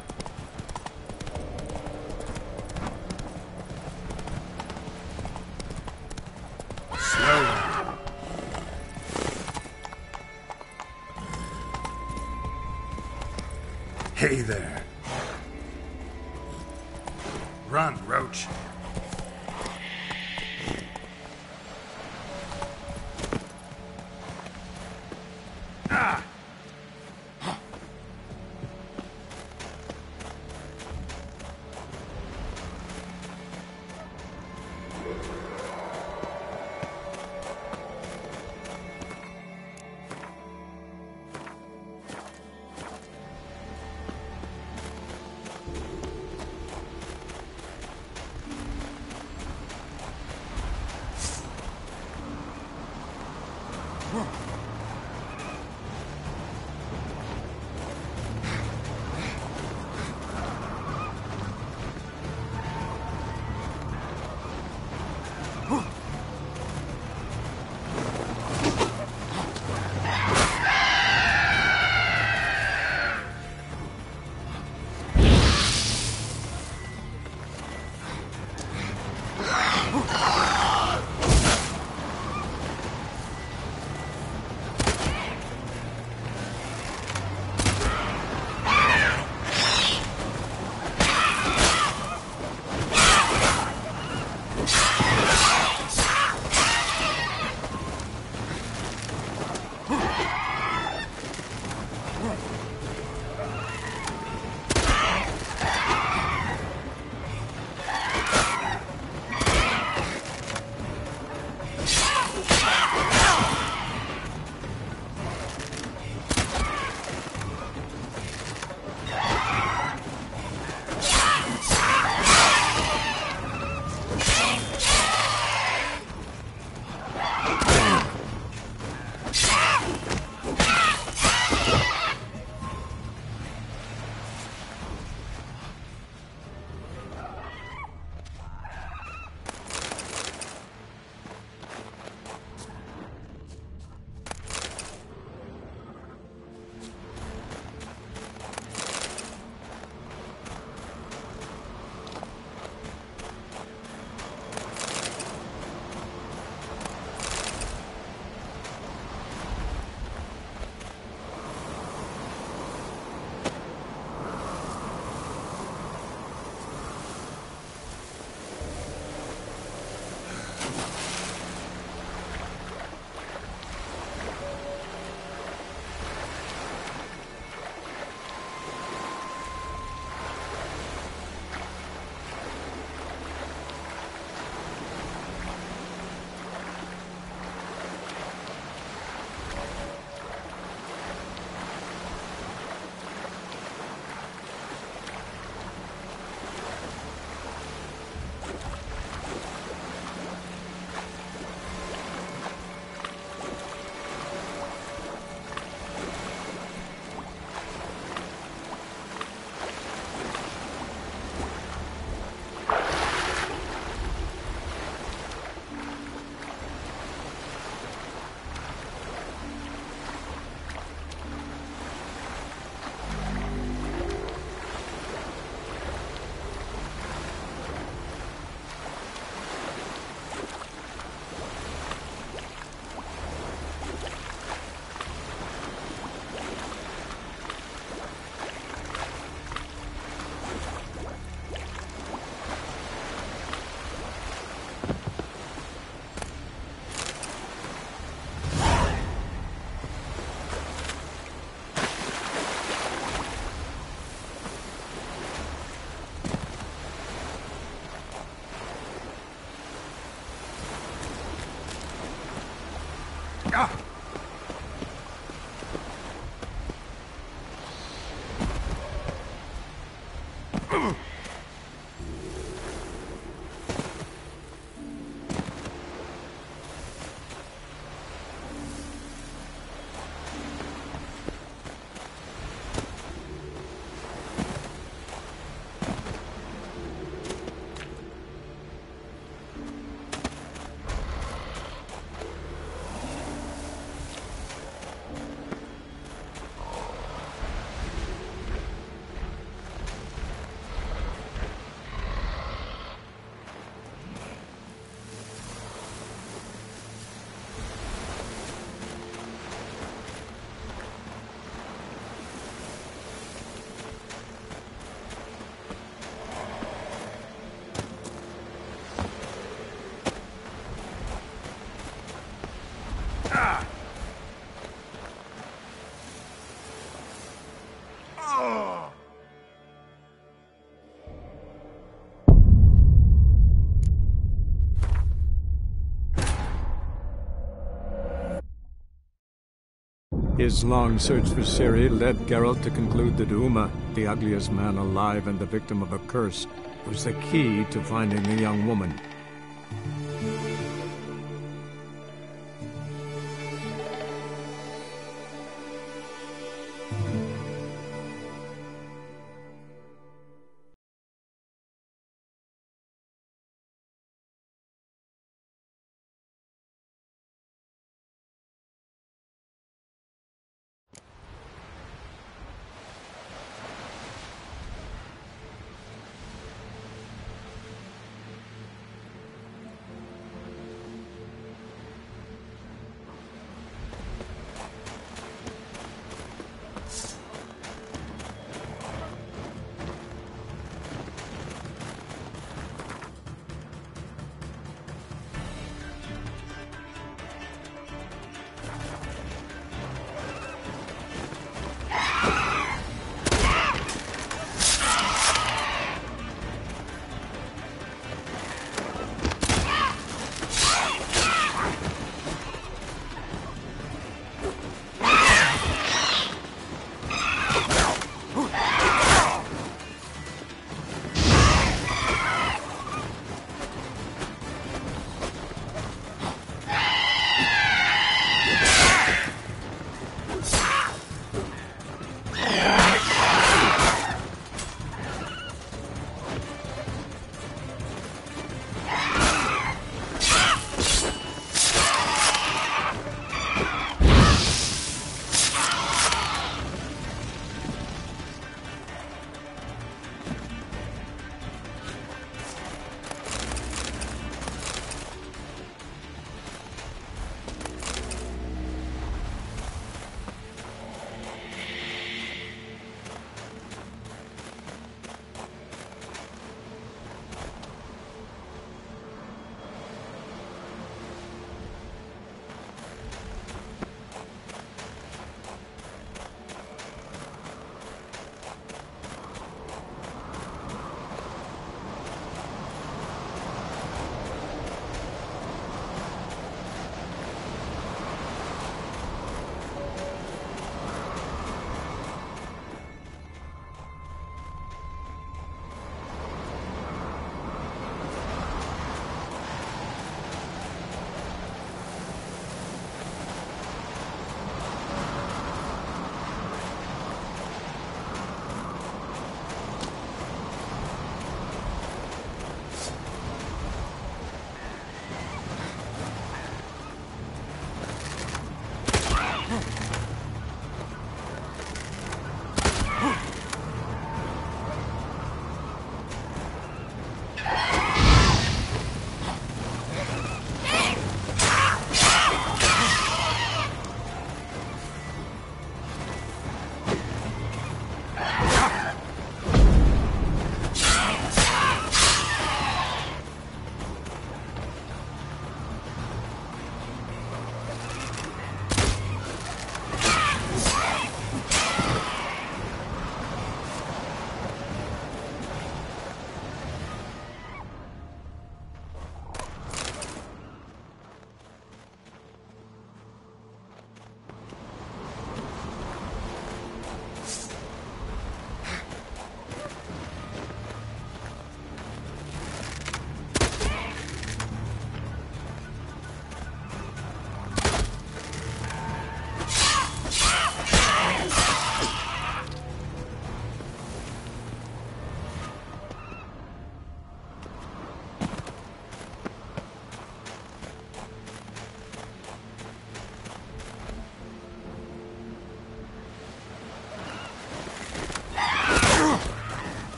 Slowly. Hey there. Run, Roach. Ah! His long search for Ciri led Geralt to conclude that Uma, the ugliest man alive and the victim of a curse, was the key to finding the young woman.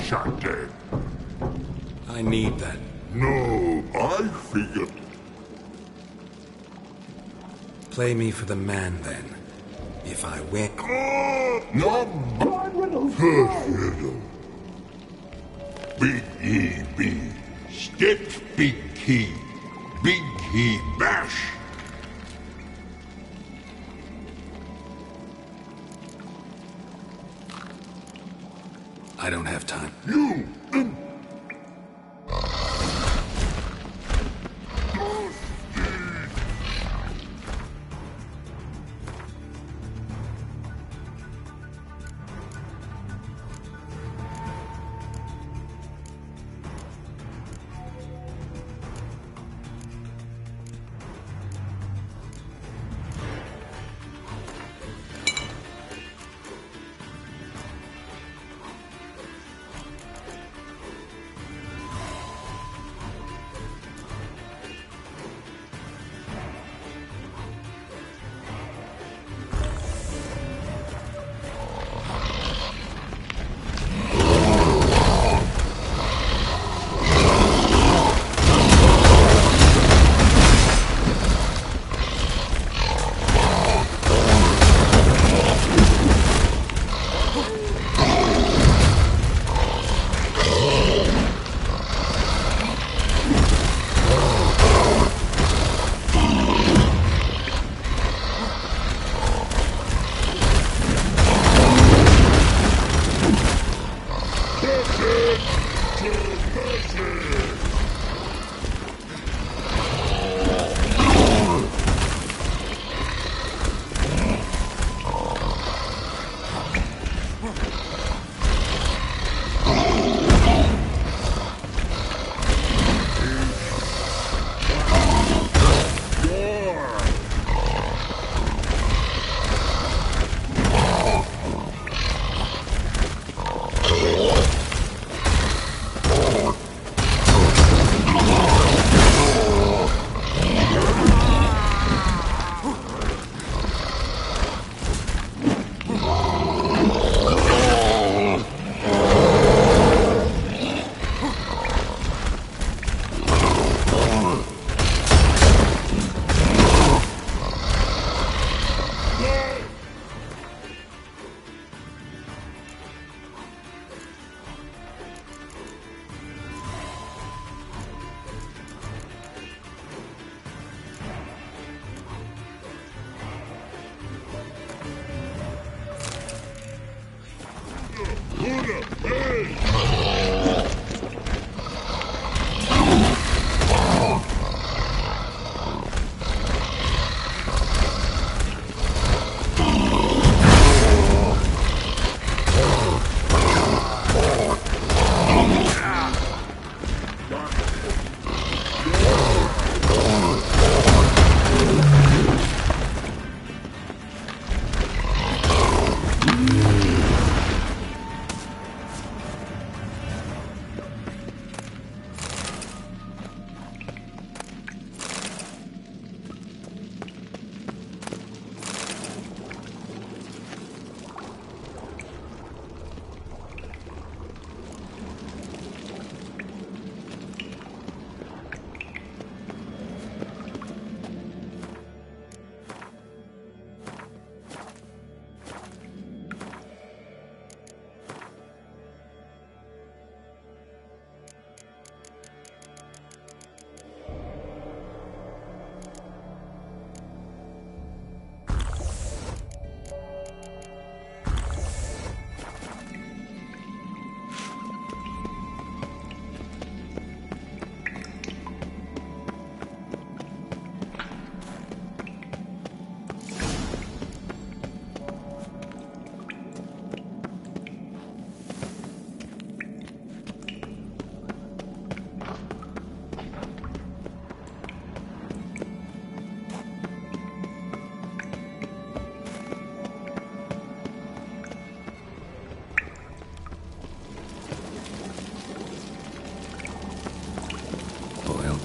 Shot dead. I need that. No, I figured. Play me for the man, then. If I win... Big E B. Stick big key. Big key bash. I don't have time. You...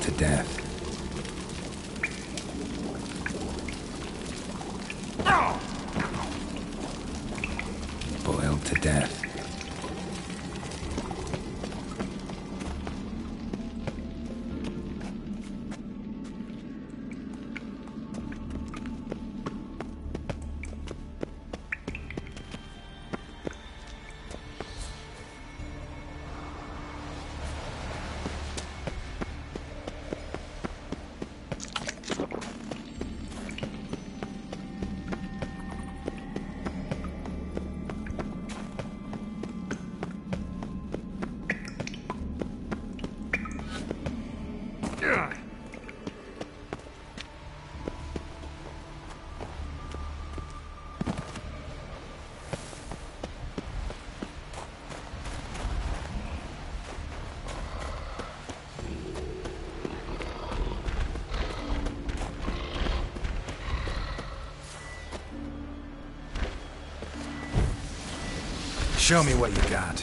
To death. Boiled to death. Show me what you got.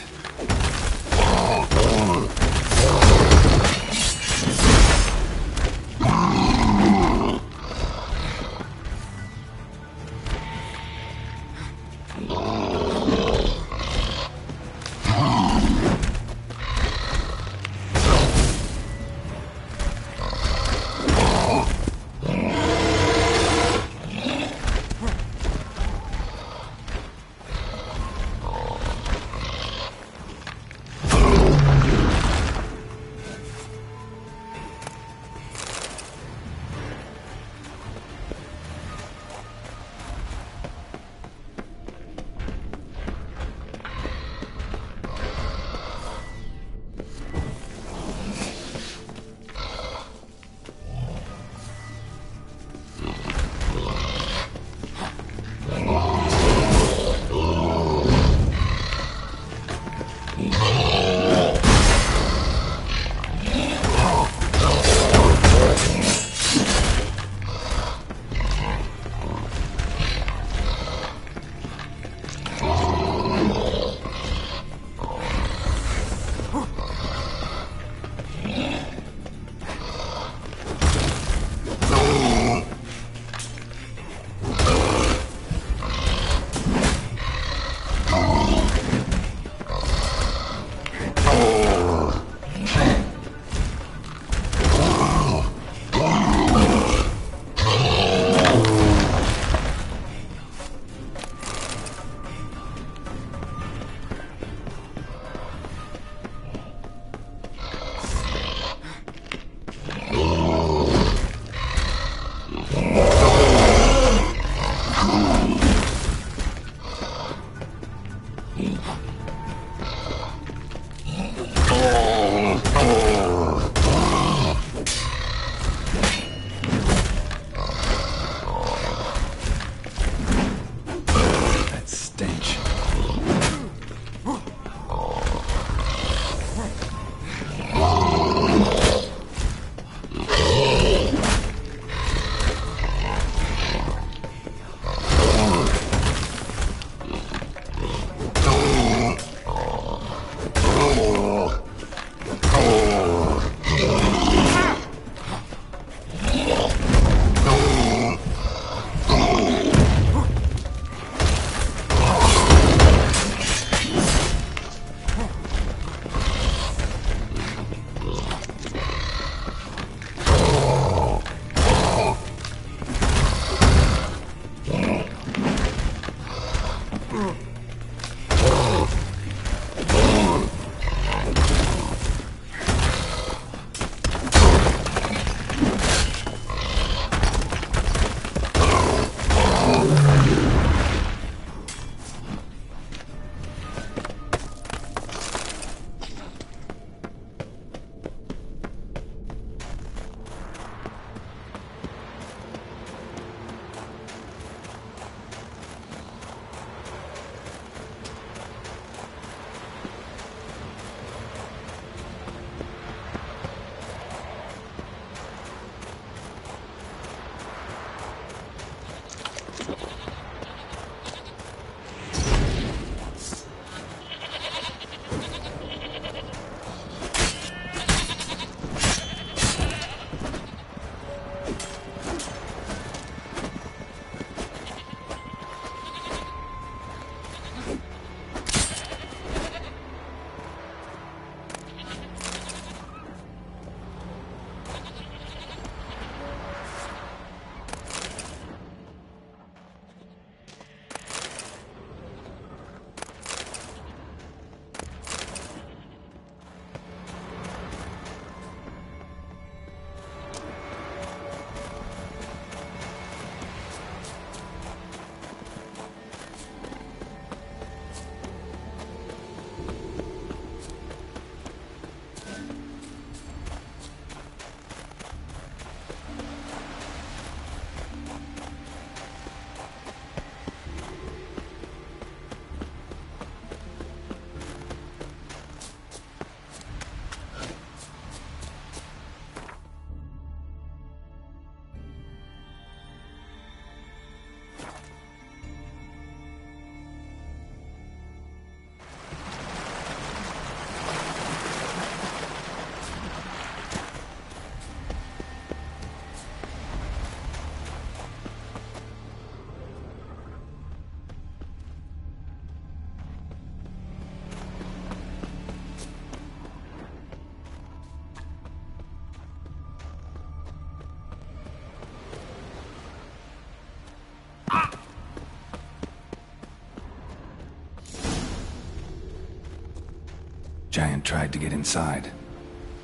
Giant tried to get inside.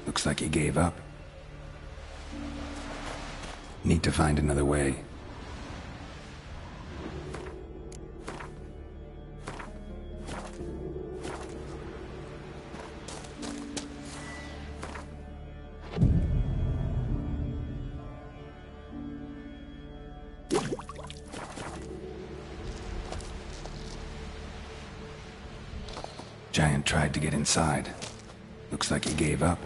Looks like he gave up. Need to find another way. Giant tried to get inside. Looks like he gave up.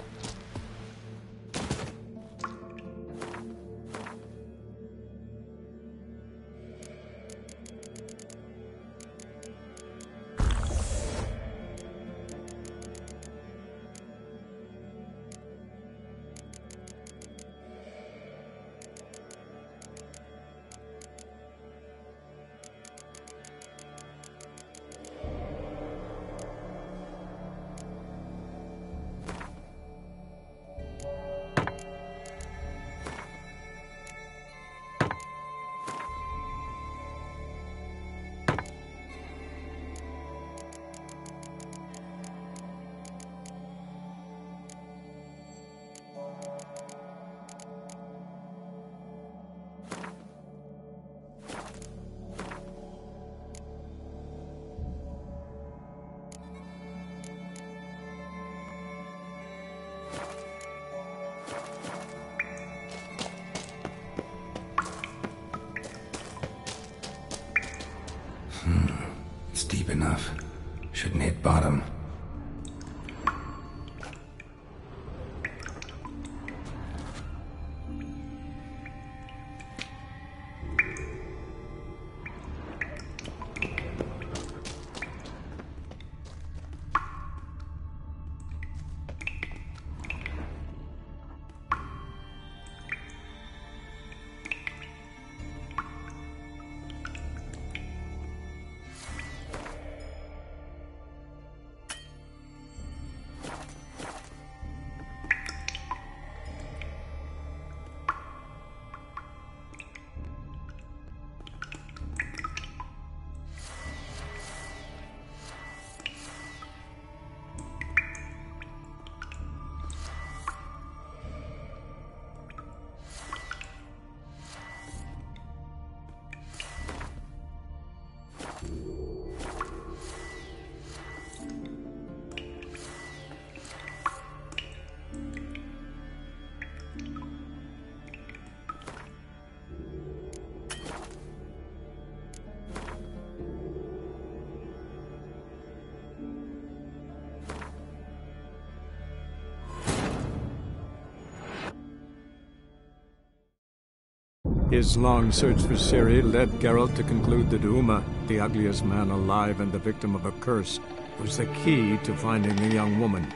It's deep enough. Shouldn't hit bottom. His long search for Ciri led Geralt to conclude that Uma, the ugliest man alive and the victim of a curse, was the key to finding the young woman.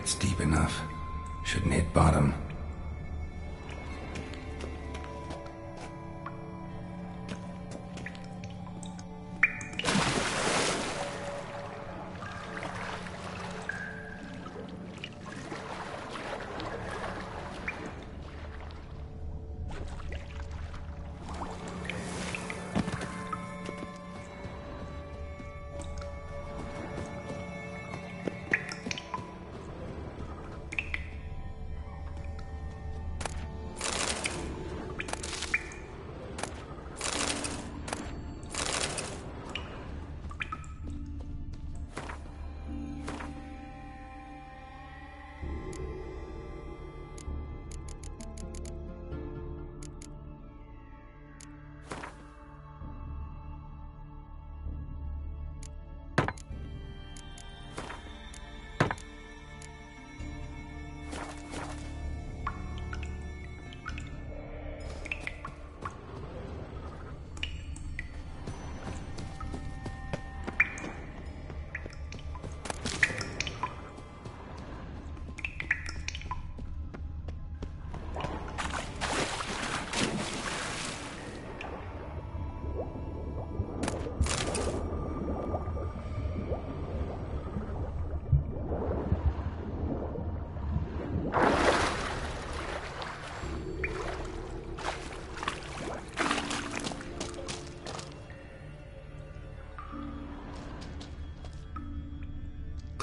It's deep enough. Shouldn't hit bottom.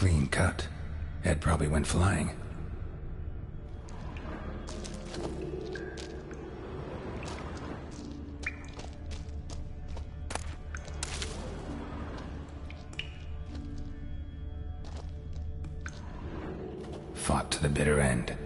clean cut. Ed probably went flying. Fought to the bitter end.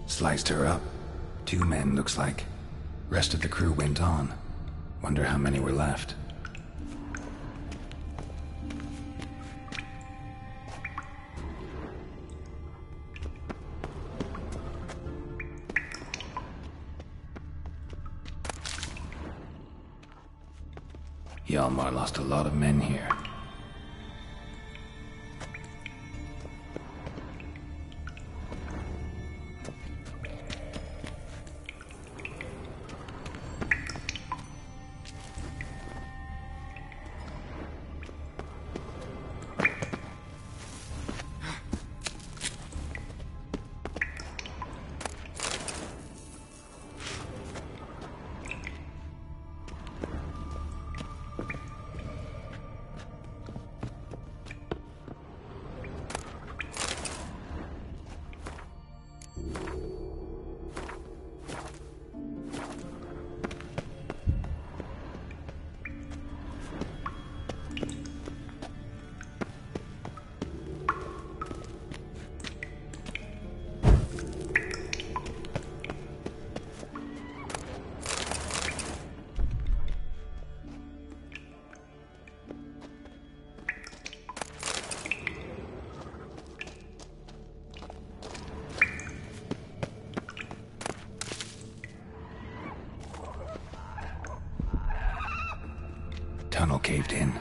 Sliced her up. 2 men, looks like. Rest of the crew went on. Wonder how many were left. Hjalmar lost a lot of men here. Tunnel caved in.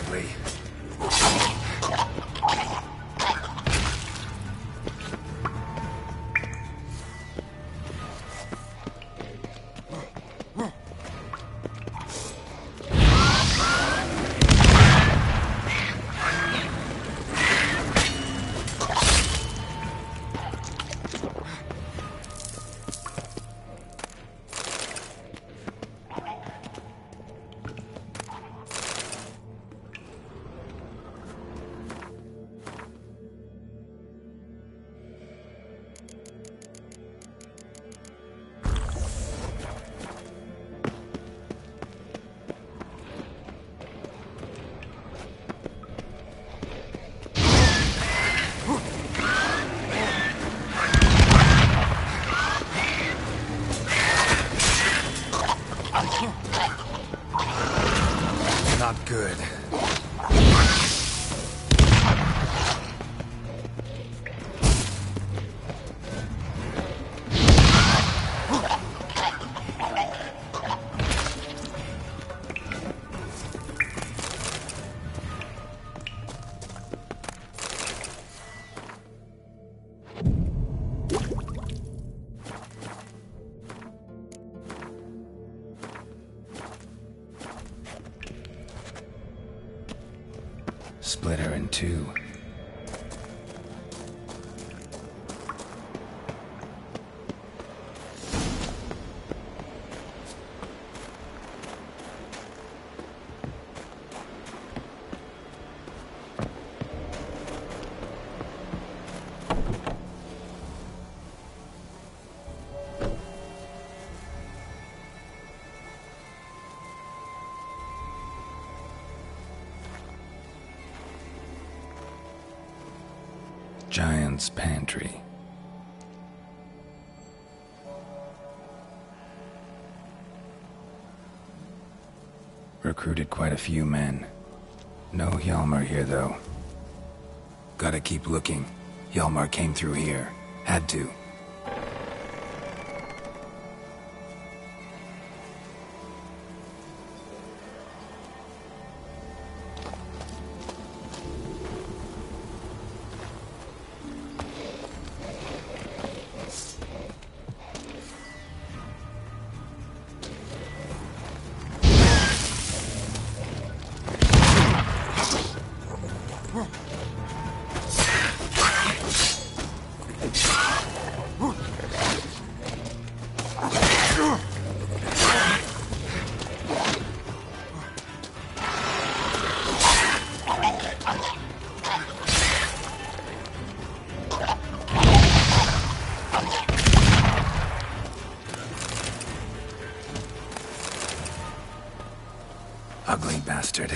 ugly. Not good. Split her in two. Giant's Pantry. Recruited quite a few men. No Hjalmar here, though. Gotta keep looking. Hjalmar came through here. Had to. Ugly bastard.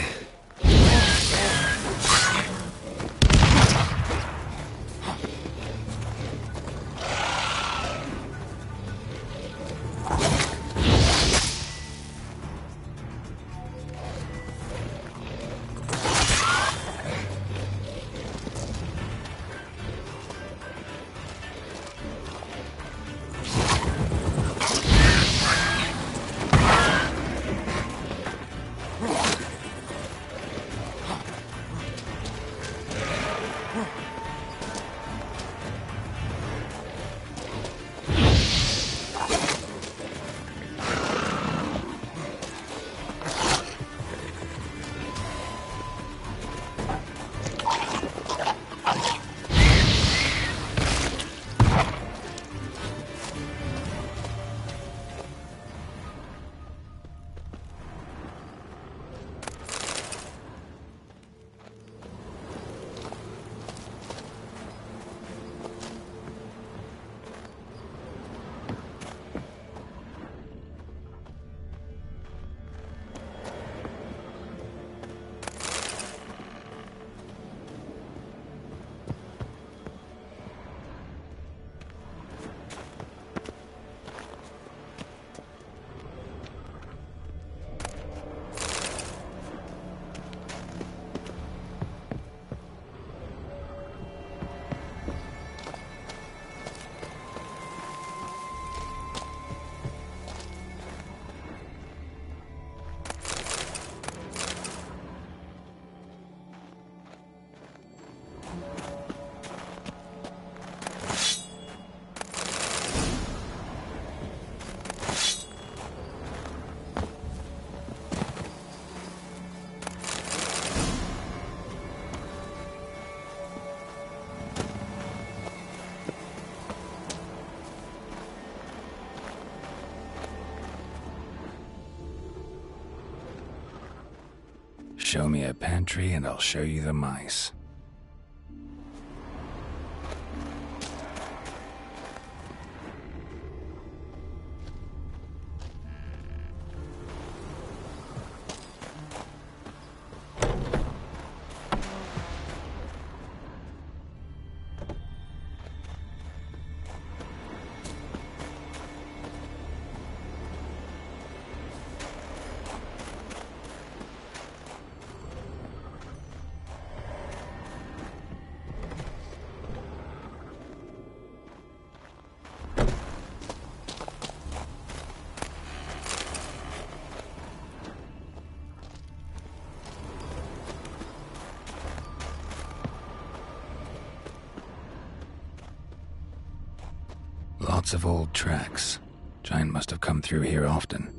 Show me a pantry and I'll show you the mice. Lots of old tracks. Giant must have come through here often.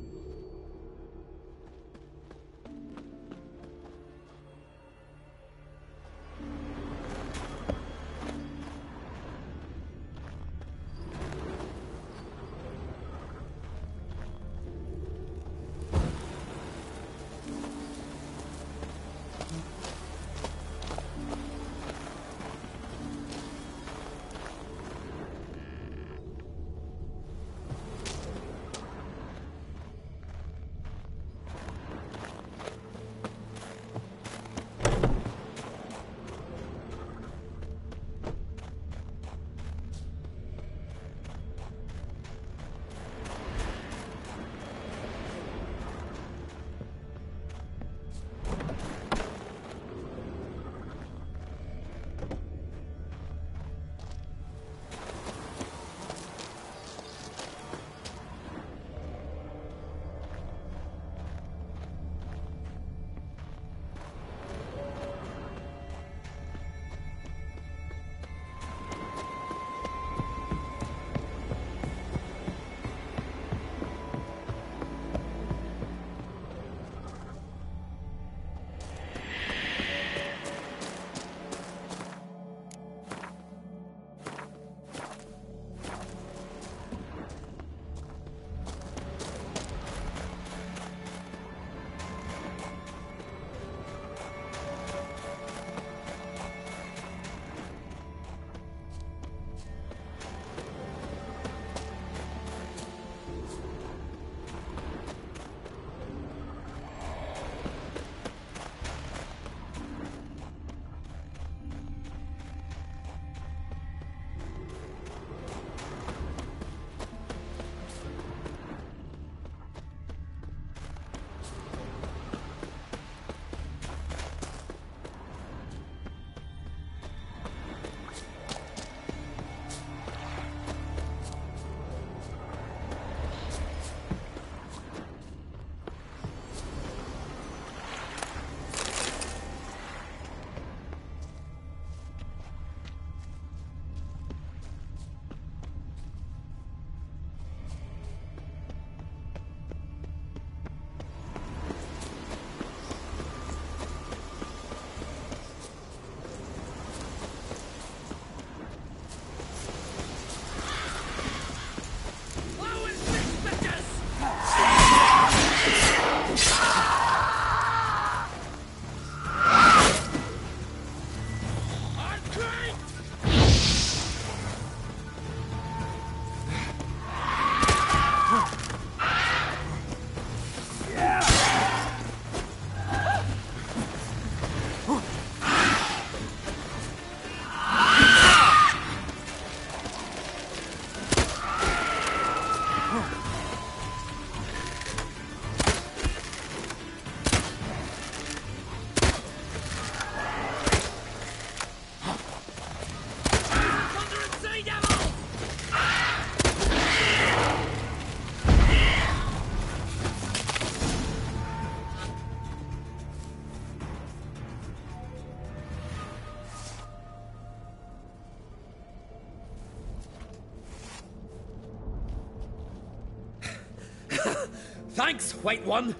Thanks, White One.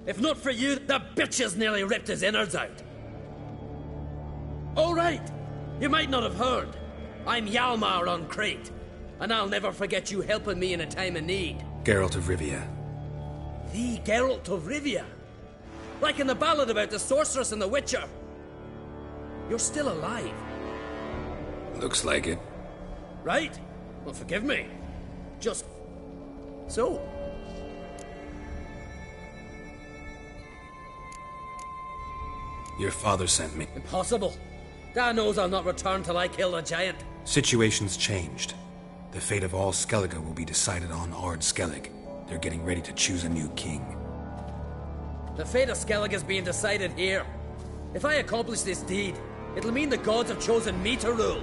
If not for you, the bitches nearly ripped his innards out. All right. You might not have heard. I'm Hjalmar on Crete, and I'll never forget you helping me in a time of need. Geralt of Rivia. The Geralt of Rivia? Like in the ballad about the sorceress and the witcher. You're still alive. Looks like it. Right? Well, forgive me. Just... so. Your father sent me. Impossible. Dad knows I'll not return till I kill the giant. Situation's changed. The fate of all Skellige will be decided on Ard Skellig. They're getting ready to choose a new king. The fate of Skellig is being decided here. If I accomplish this deed, it'll mean the gods have chosen me to rule.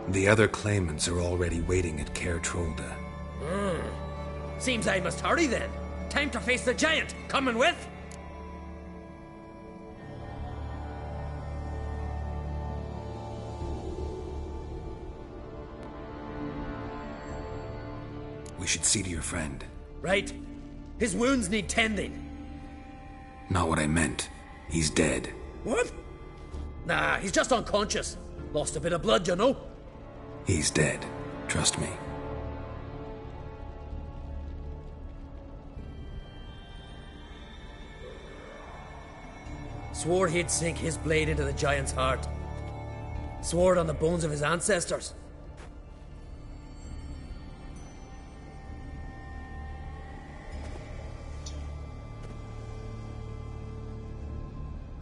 The other claimants are already waiting at Caer Trolda. Seems I must hurry then. Time to face the giant. Coming with? We should see to your friend. Right. His wounds need tending. Not what I meant. He's dead. What? Nah, he's just unconscious. Lost a bit of blood, you know. He's dead. Trust me. Swore he'd sink his blade into the giant's heart. Swore it on the bones of his ancestors.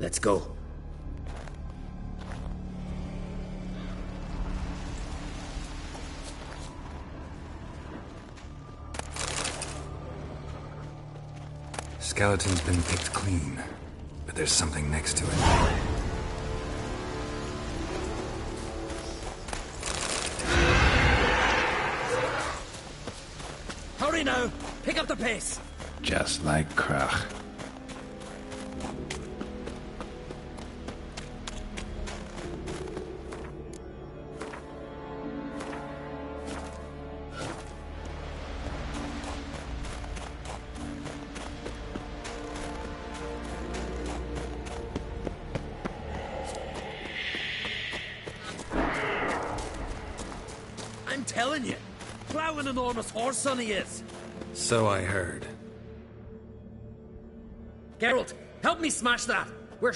Let's go. Skeleton's been picked clean, but there's something next to it. Hurry now! Pick up the pace! Just like Krach. I'm telling you, plow an enormous horse son he is. So I heard. Geralt, help me smash that. We're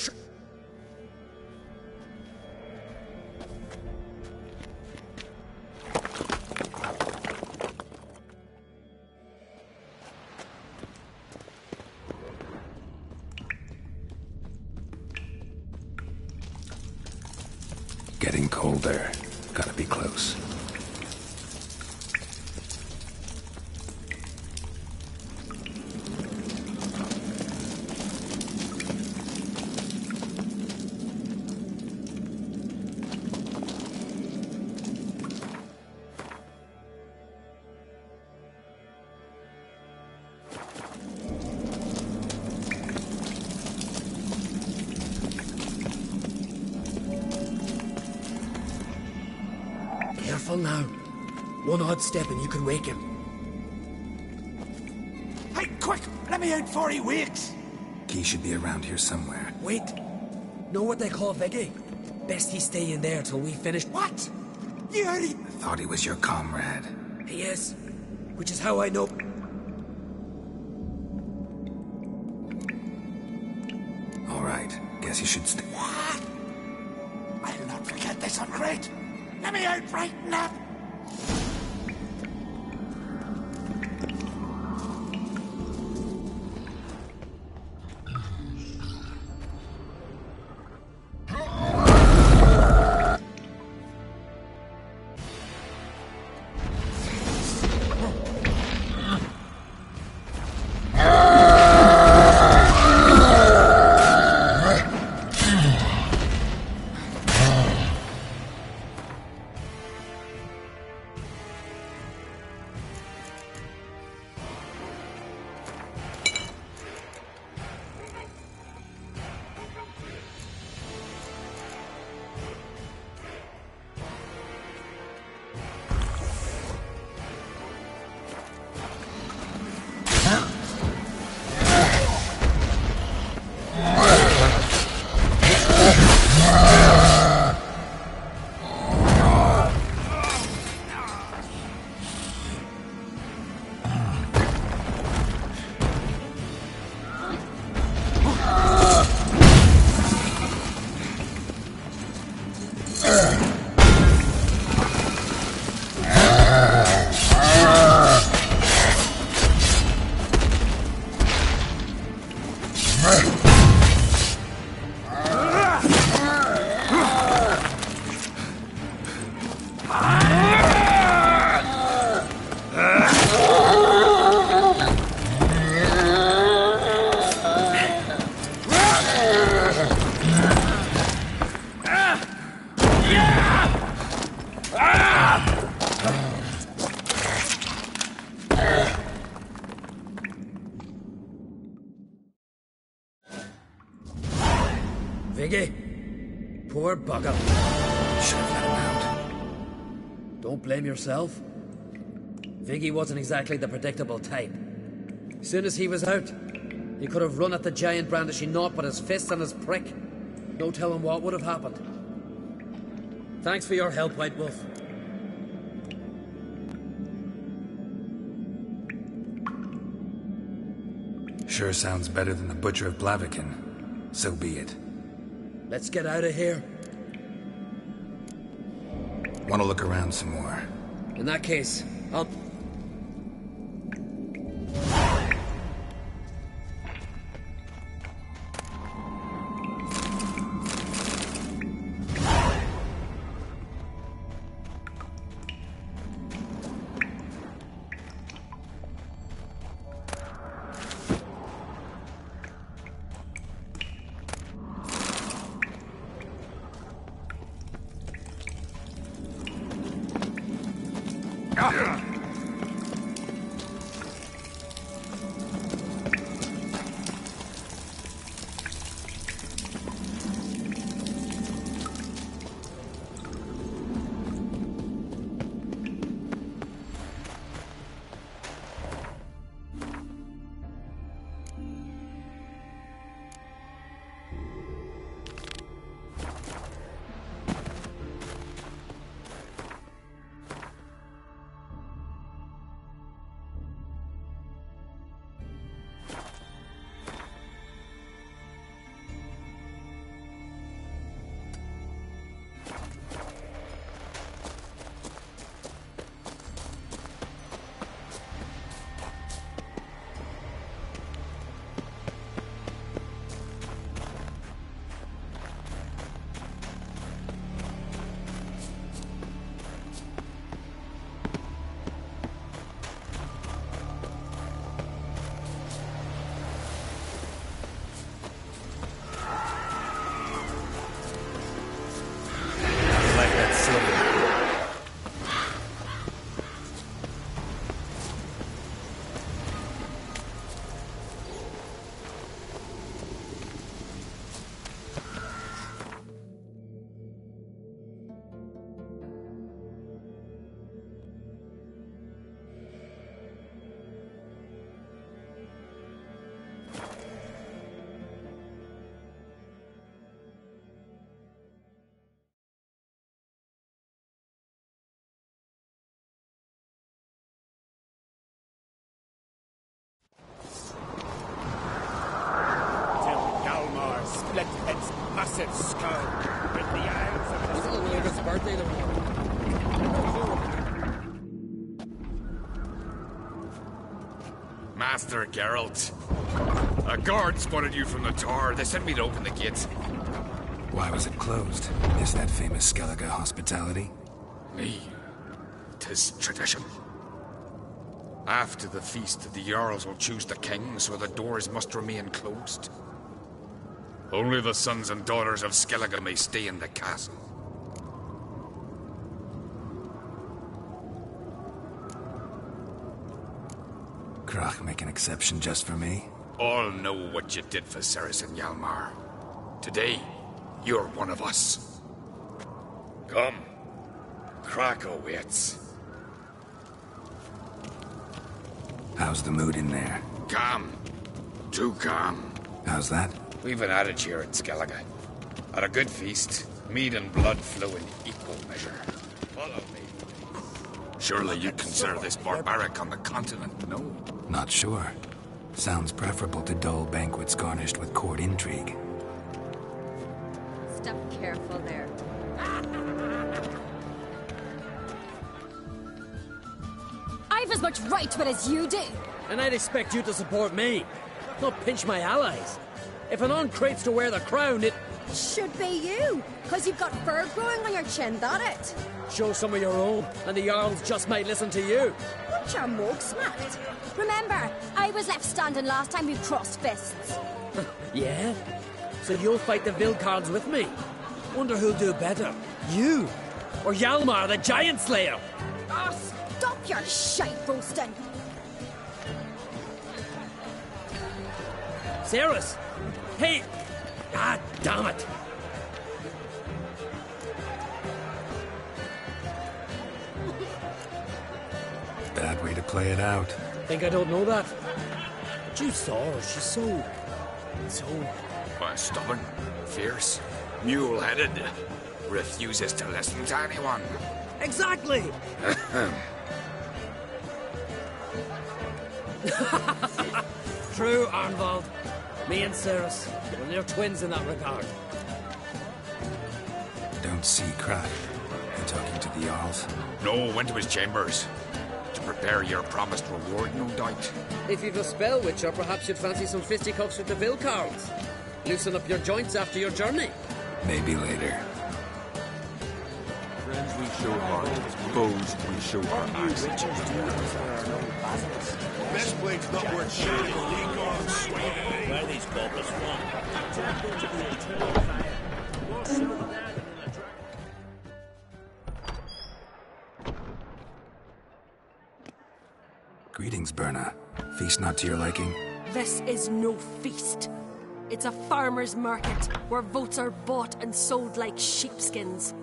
Getting colder. Gotta be close. careful now. One odd step and you could wake him. Hey, quick! Let me out before he wakes! Key should be around here somewhere. Wait. Know what they call Veggie? Best he stay in there till we finish. What? You heard it? I thought he was your comrade. He is. Which is how I know. All right. Guess you should stay. What? I'll not forget this on Crate. Let me out right now. Viggy. Poor bugger. Should have let him out. Don't blame yourself. Viggy wasn't exactly the predictable type. As soon as he was out, he could have run at the giant brandishing naught but his fists and his prick. No telling what would have happened. Thanks for your help, White Wolf. Sure sounds better than the Butcher of Blaviken. So be it. Let's get out of here. Want to look around some more? In that case, I'll... Split its massive skull with the eyes of its William's birthday Master Geralt. A guard spotted you from the tower. They sent me to open the gate. Why was it closed? Is that famous Skellige hospitality? Me. 'Tis tradition. After the feast, the Jarls will choose the king, so the doors must remain closed. Only the sons and daughters of Skellige may stay in the castle. Krach make an exception just for me? All know what you did for Ceres and Hjalmar. Today, you're one of us. Come. Krach awaits. How's the mood in there? Calm. Too calm. How's that? We've an adage here in Skellige. At a good feast, mead and blood flow in equal measure. Follow me. Surely you consider this barbaric on the continent, no? Not sure. Sounds preferable to dull banquets garnished with court intrigue. Step careful there. I've as much right to it as you do. And I'd expect you to support me, not pinch my allies. If an on-crate's to wear the crown, it... Should be you, because you've got fur growing on your chin, that it? Show some of your own, and the Jarls just might listen to you. Want your mug smacked? Remember, I was left standing last time we crossed fists. Yeah? So you'll fight the Vilcards with me? Wonder who'll do better, you or Hjalmar the Giant Slayer? Oh, stop your shite roasting! Ceres! Hey! Ah, damn it! play it out. Think I don't know that? But you saw her. She's so... Stubborn, fierce, mule-headed, refuses to listen to anyone. Exactly! True, Arnvald. Me and Ceres, well, they're twins in that regard. Don't see Crack. You talking to the Jarls? No, went to his chambers. To prepare your promised reward, no doubt. If you've a spell, Witcher, perhaps you'd fancy some fisticuffs with the Vilcarls. Loosen up your joints after your journey. Maybe later. Friends we show heart, foes we show our axes. Best blade's not worth shooting. League on sway. Where these goblins from? Tap into the eternal fire. More so than that in a dragon. Greetings, Berna. Feast not to your liking? This is no feast. It's a farmer's market where votes are bought and sold like sheepskins.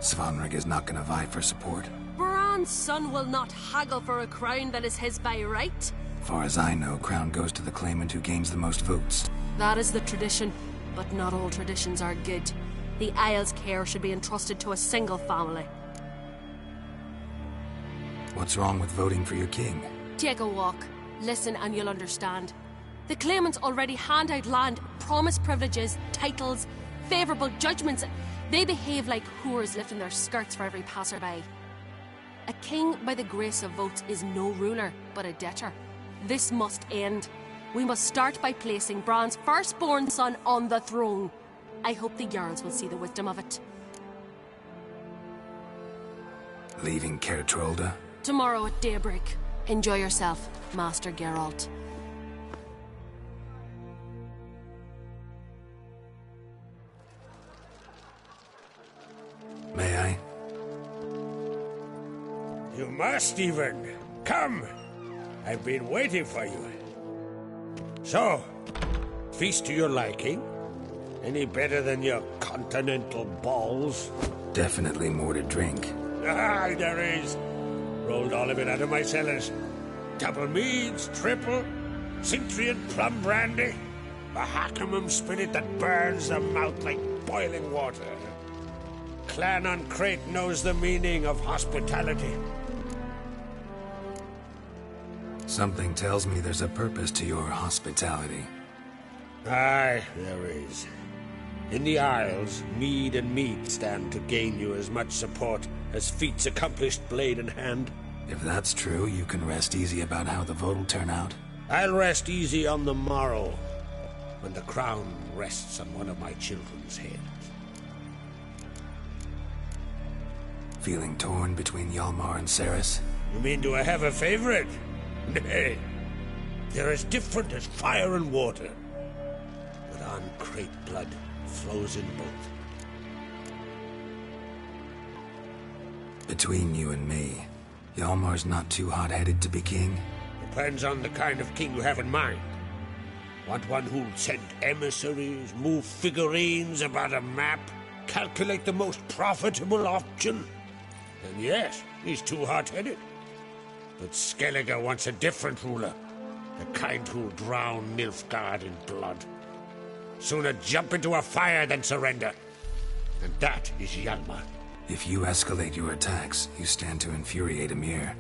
Svanrig is not gonna vie for support. Bran's son will not haggle for a crown that is his by right. Far as I know, crown goes to the claimant who gains the most votes. That is the tradition, but not all traditions are good. The Isle's care should be entrusted to a single family. What's wrong with voting for your king? Take a walk, listen and you'll understand. The claimants already hand out land, promise privileges, titles, favourable judgments. They behave like whores lifting their skirts for every passerby. A king by the grace of votes is no ruler, but a debtor. This must end. We must start by placing Bran's firstborn son on the throne. I hope the Jarls will see the wisdom of it. Leaving Caer Trolda? Tomorrow at daybreak. Enjoy yourself, Master Geralt. May I? You must, even. Come. I've been waiting for you. So, feast to your liking? Any better than your continental balls? Definitely more to drink. Ah, there is. Rolled all of it out of my cellars. Double meads, triple, Cintrian plum brandy, a Hackamum spirit that burns the mouth like boiling water. Clan on Crate knows the meaning of hospitality. Something tells me there's a purpose to your hospitality. Aye, there is. In the Isles, mead and meat stand to gain you as much support as feats accomplished blade in hand. If that's true, you can rest easy about how the vote will turn out. I'll rest easy on the morrow, when the crown rests on one of my children's heads. Feeling torn between Hjalmar and Ceres? You mean do I have a favorite? Nay. They're as different as fire and water. But on Crate blood flows in both. Between you and me, Hjalmar's not too hot-headed to be king? Depends on the kind of king you have in mind. Want one who'll send emissaries, move figurines about a map, calculate the most profitable option? Then yes, he's too hot-headed. But Skellige wants a different ruler. The kind who'll drown Nilfgaard in blood. Sooner jump into a fire than surrender. And that is Hjalmar. If you escalate your attacks, you stand to infuriate Emir.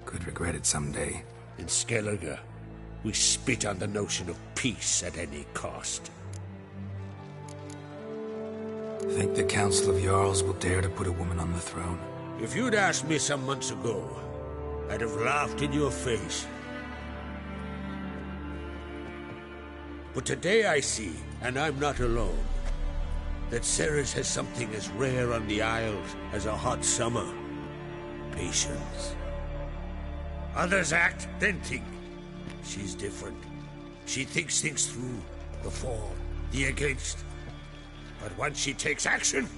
Could regret it someday. In Skellige, we spit on the notion of peace at any cost. Think the Council of Jarls will dare to put a woman on the throne? If you'd asked me some months ago, I'd have laughed in your face. But today I see, and I'm not alone, that Ceres has something as rare on the Isles as a hot summer. Patience. Others act, then think. She's different. She thinks things through, the for, the against. But once she takes action,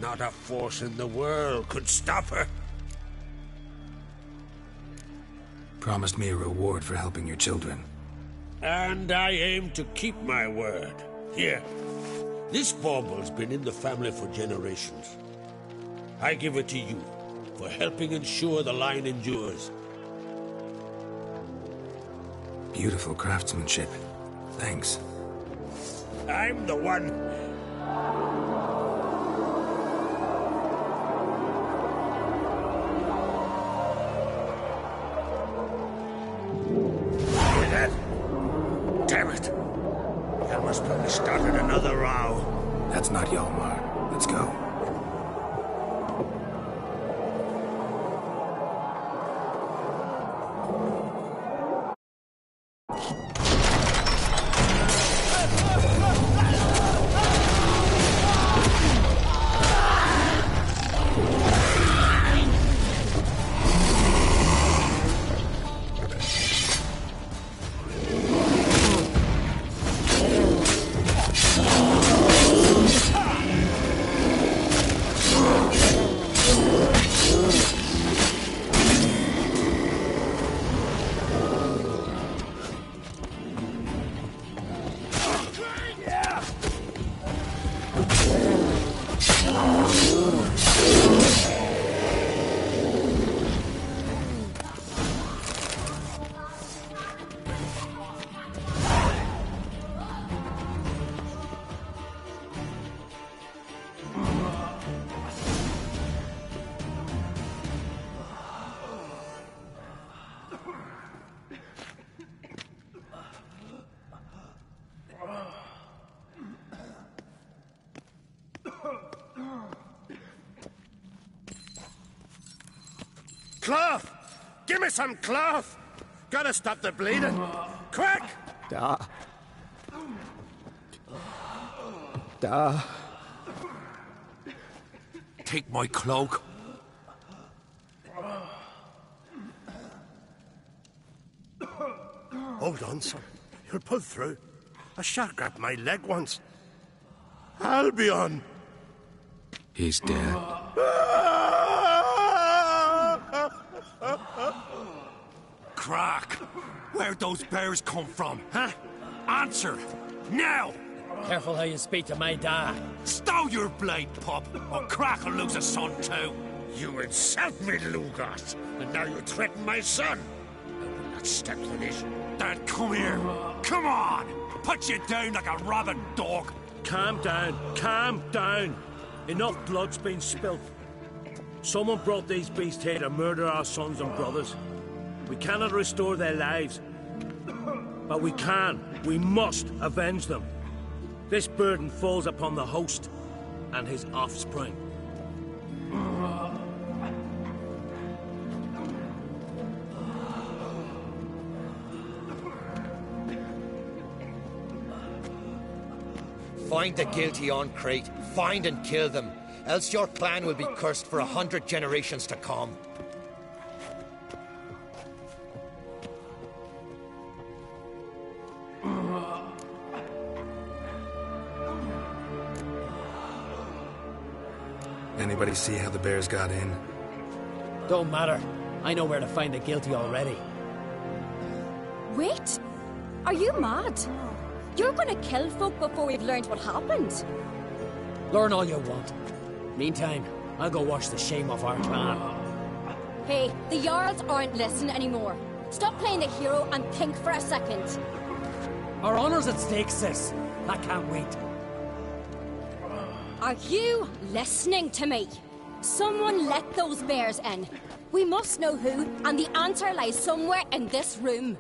not a force in the world could stop her. Promised me a reward for helping your children. And I aim to keep my word. Here, this bauble's been in the family for generations. I give it to you for helping ensure the line endures. Beautiful craftsmanship. Thanks. I'm the one. Hear that? Damn it. Yalmar's probably started another row. That's not Yalmar. Let's go. Cloth! Give me some cloth! Gotta stop the bleeding. Quick! Da. Da. Take my cloak. Hold on, son. You'll pull through. A shark grabbed my leg once. Albion! He's dead. Crack! Where'd those bears come from, huh? Answer! Now! Careful how you speak to my dad. Stow your blade, pup, or Crack will lose a son too. You insult me, Lugos, and now you threaten my son. I will not step for this. Dad, come here. Come on! Put you down like a rabid dog. Calm down. Calm down. Enough blood's been spilt. Someone brought these beasts here to murder our sons and brothers. We cannot restore their lives. But we must avenge them. This burden falls upon the host and his offspring. Find the guilty on Crate. Find and kill them. Else your clan will be cursed for 100 generations to come. Anybody see how the bears got in? Don't matter. I know where to find the guilty already. Wait! Are you mad? You're gonna kill folk before we've learned what happened? Learn all you want. Meantime, I'll go wash the shame off our clan. Hey, the Jarls aren't listening anymore. Stop playing the hero and think for a second. Our honor's at stake, sis. I can't wait. Are you listening to me? Someone let those bears in. We must know who, and the answer lies somewhere in this room.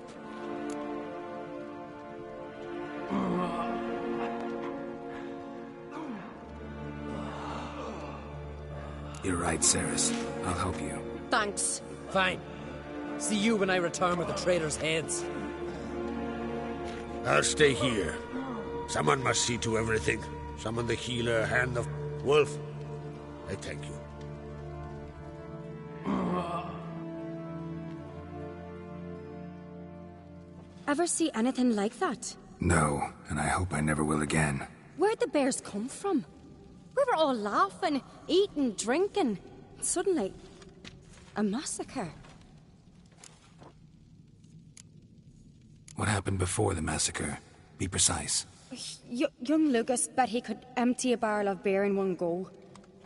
You're right, Ceres. I'll help you. Thanks. Fine. See you when I return with the traitors' heads. I'll stay here. Someone must see to everything. Summon the healer, hand of Wolf. I thank you. Ever see anything like that? No, and I hope I never will again. Where'd the bears come from? We were all laughing, eating, drinking. Suddenly, a massacre. What happened before the massacre? Be precise. Young Lucas bet he could empty a barrel of beer in one go.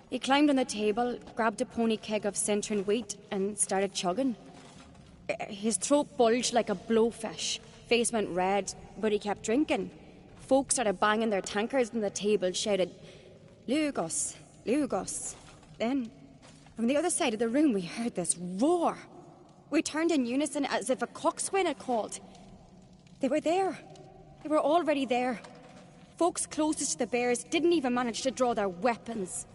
He climbed on the table, grabbed a pony keg of centering wheat, and started chugging. His throat bulged like a blowfish. Face went red, but he kept drinking. Folks started banging their tankards on the table, shouted, "Lugos, Lugos." Then, from the other side of the room, we heard this roar. We turned in unison as if a coxswain had called. They were there. They were already there. Folks closest to the bears didn't even manage to draw their weapons.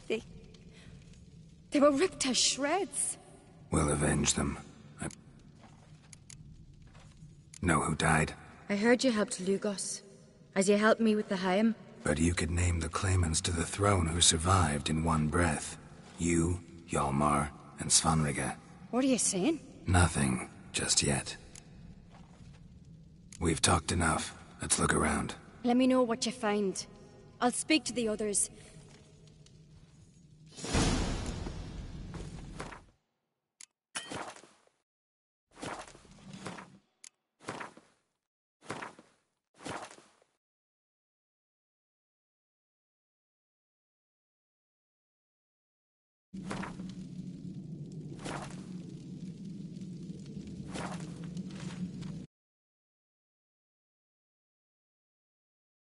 They were ripped to shreds. We'll avenge them. I know who died. I heard you helped Lugos, as you helped me with the Haim. But you could name the claimants to the throne who survived in one breath. You, Hjalmar, and Svanrige. What are you saying? Nothing, just yet. We've talked enough. Let's look around. Let me know what you find. I'll speak to the others.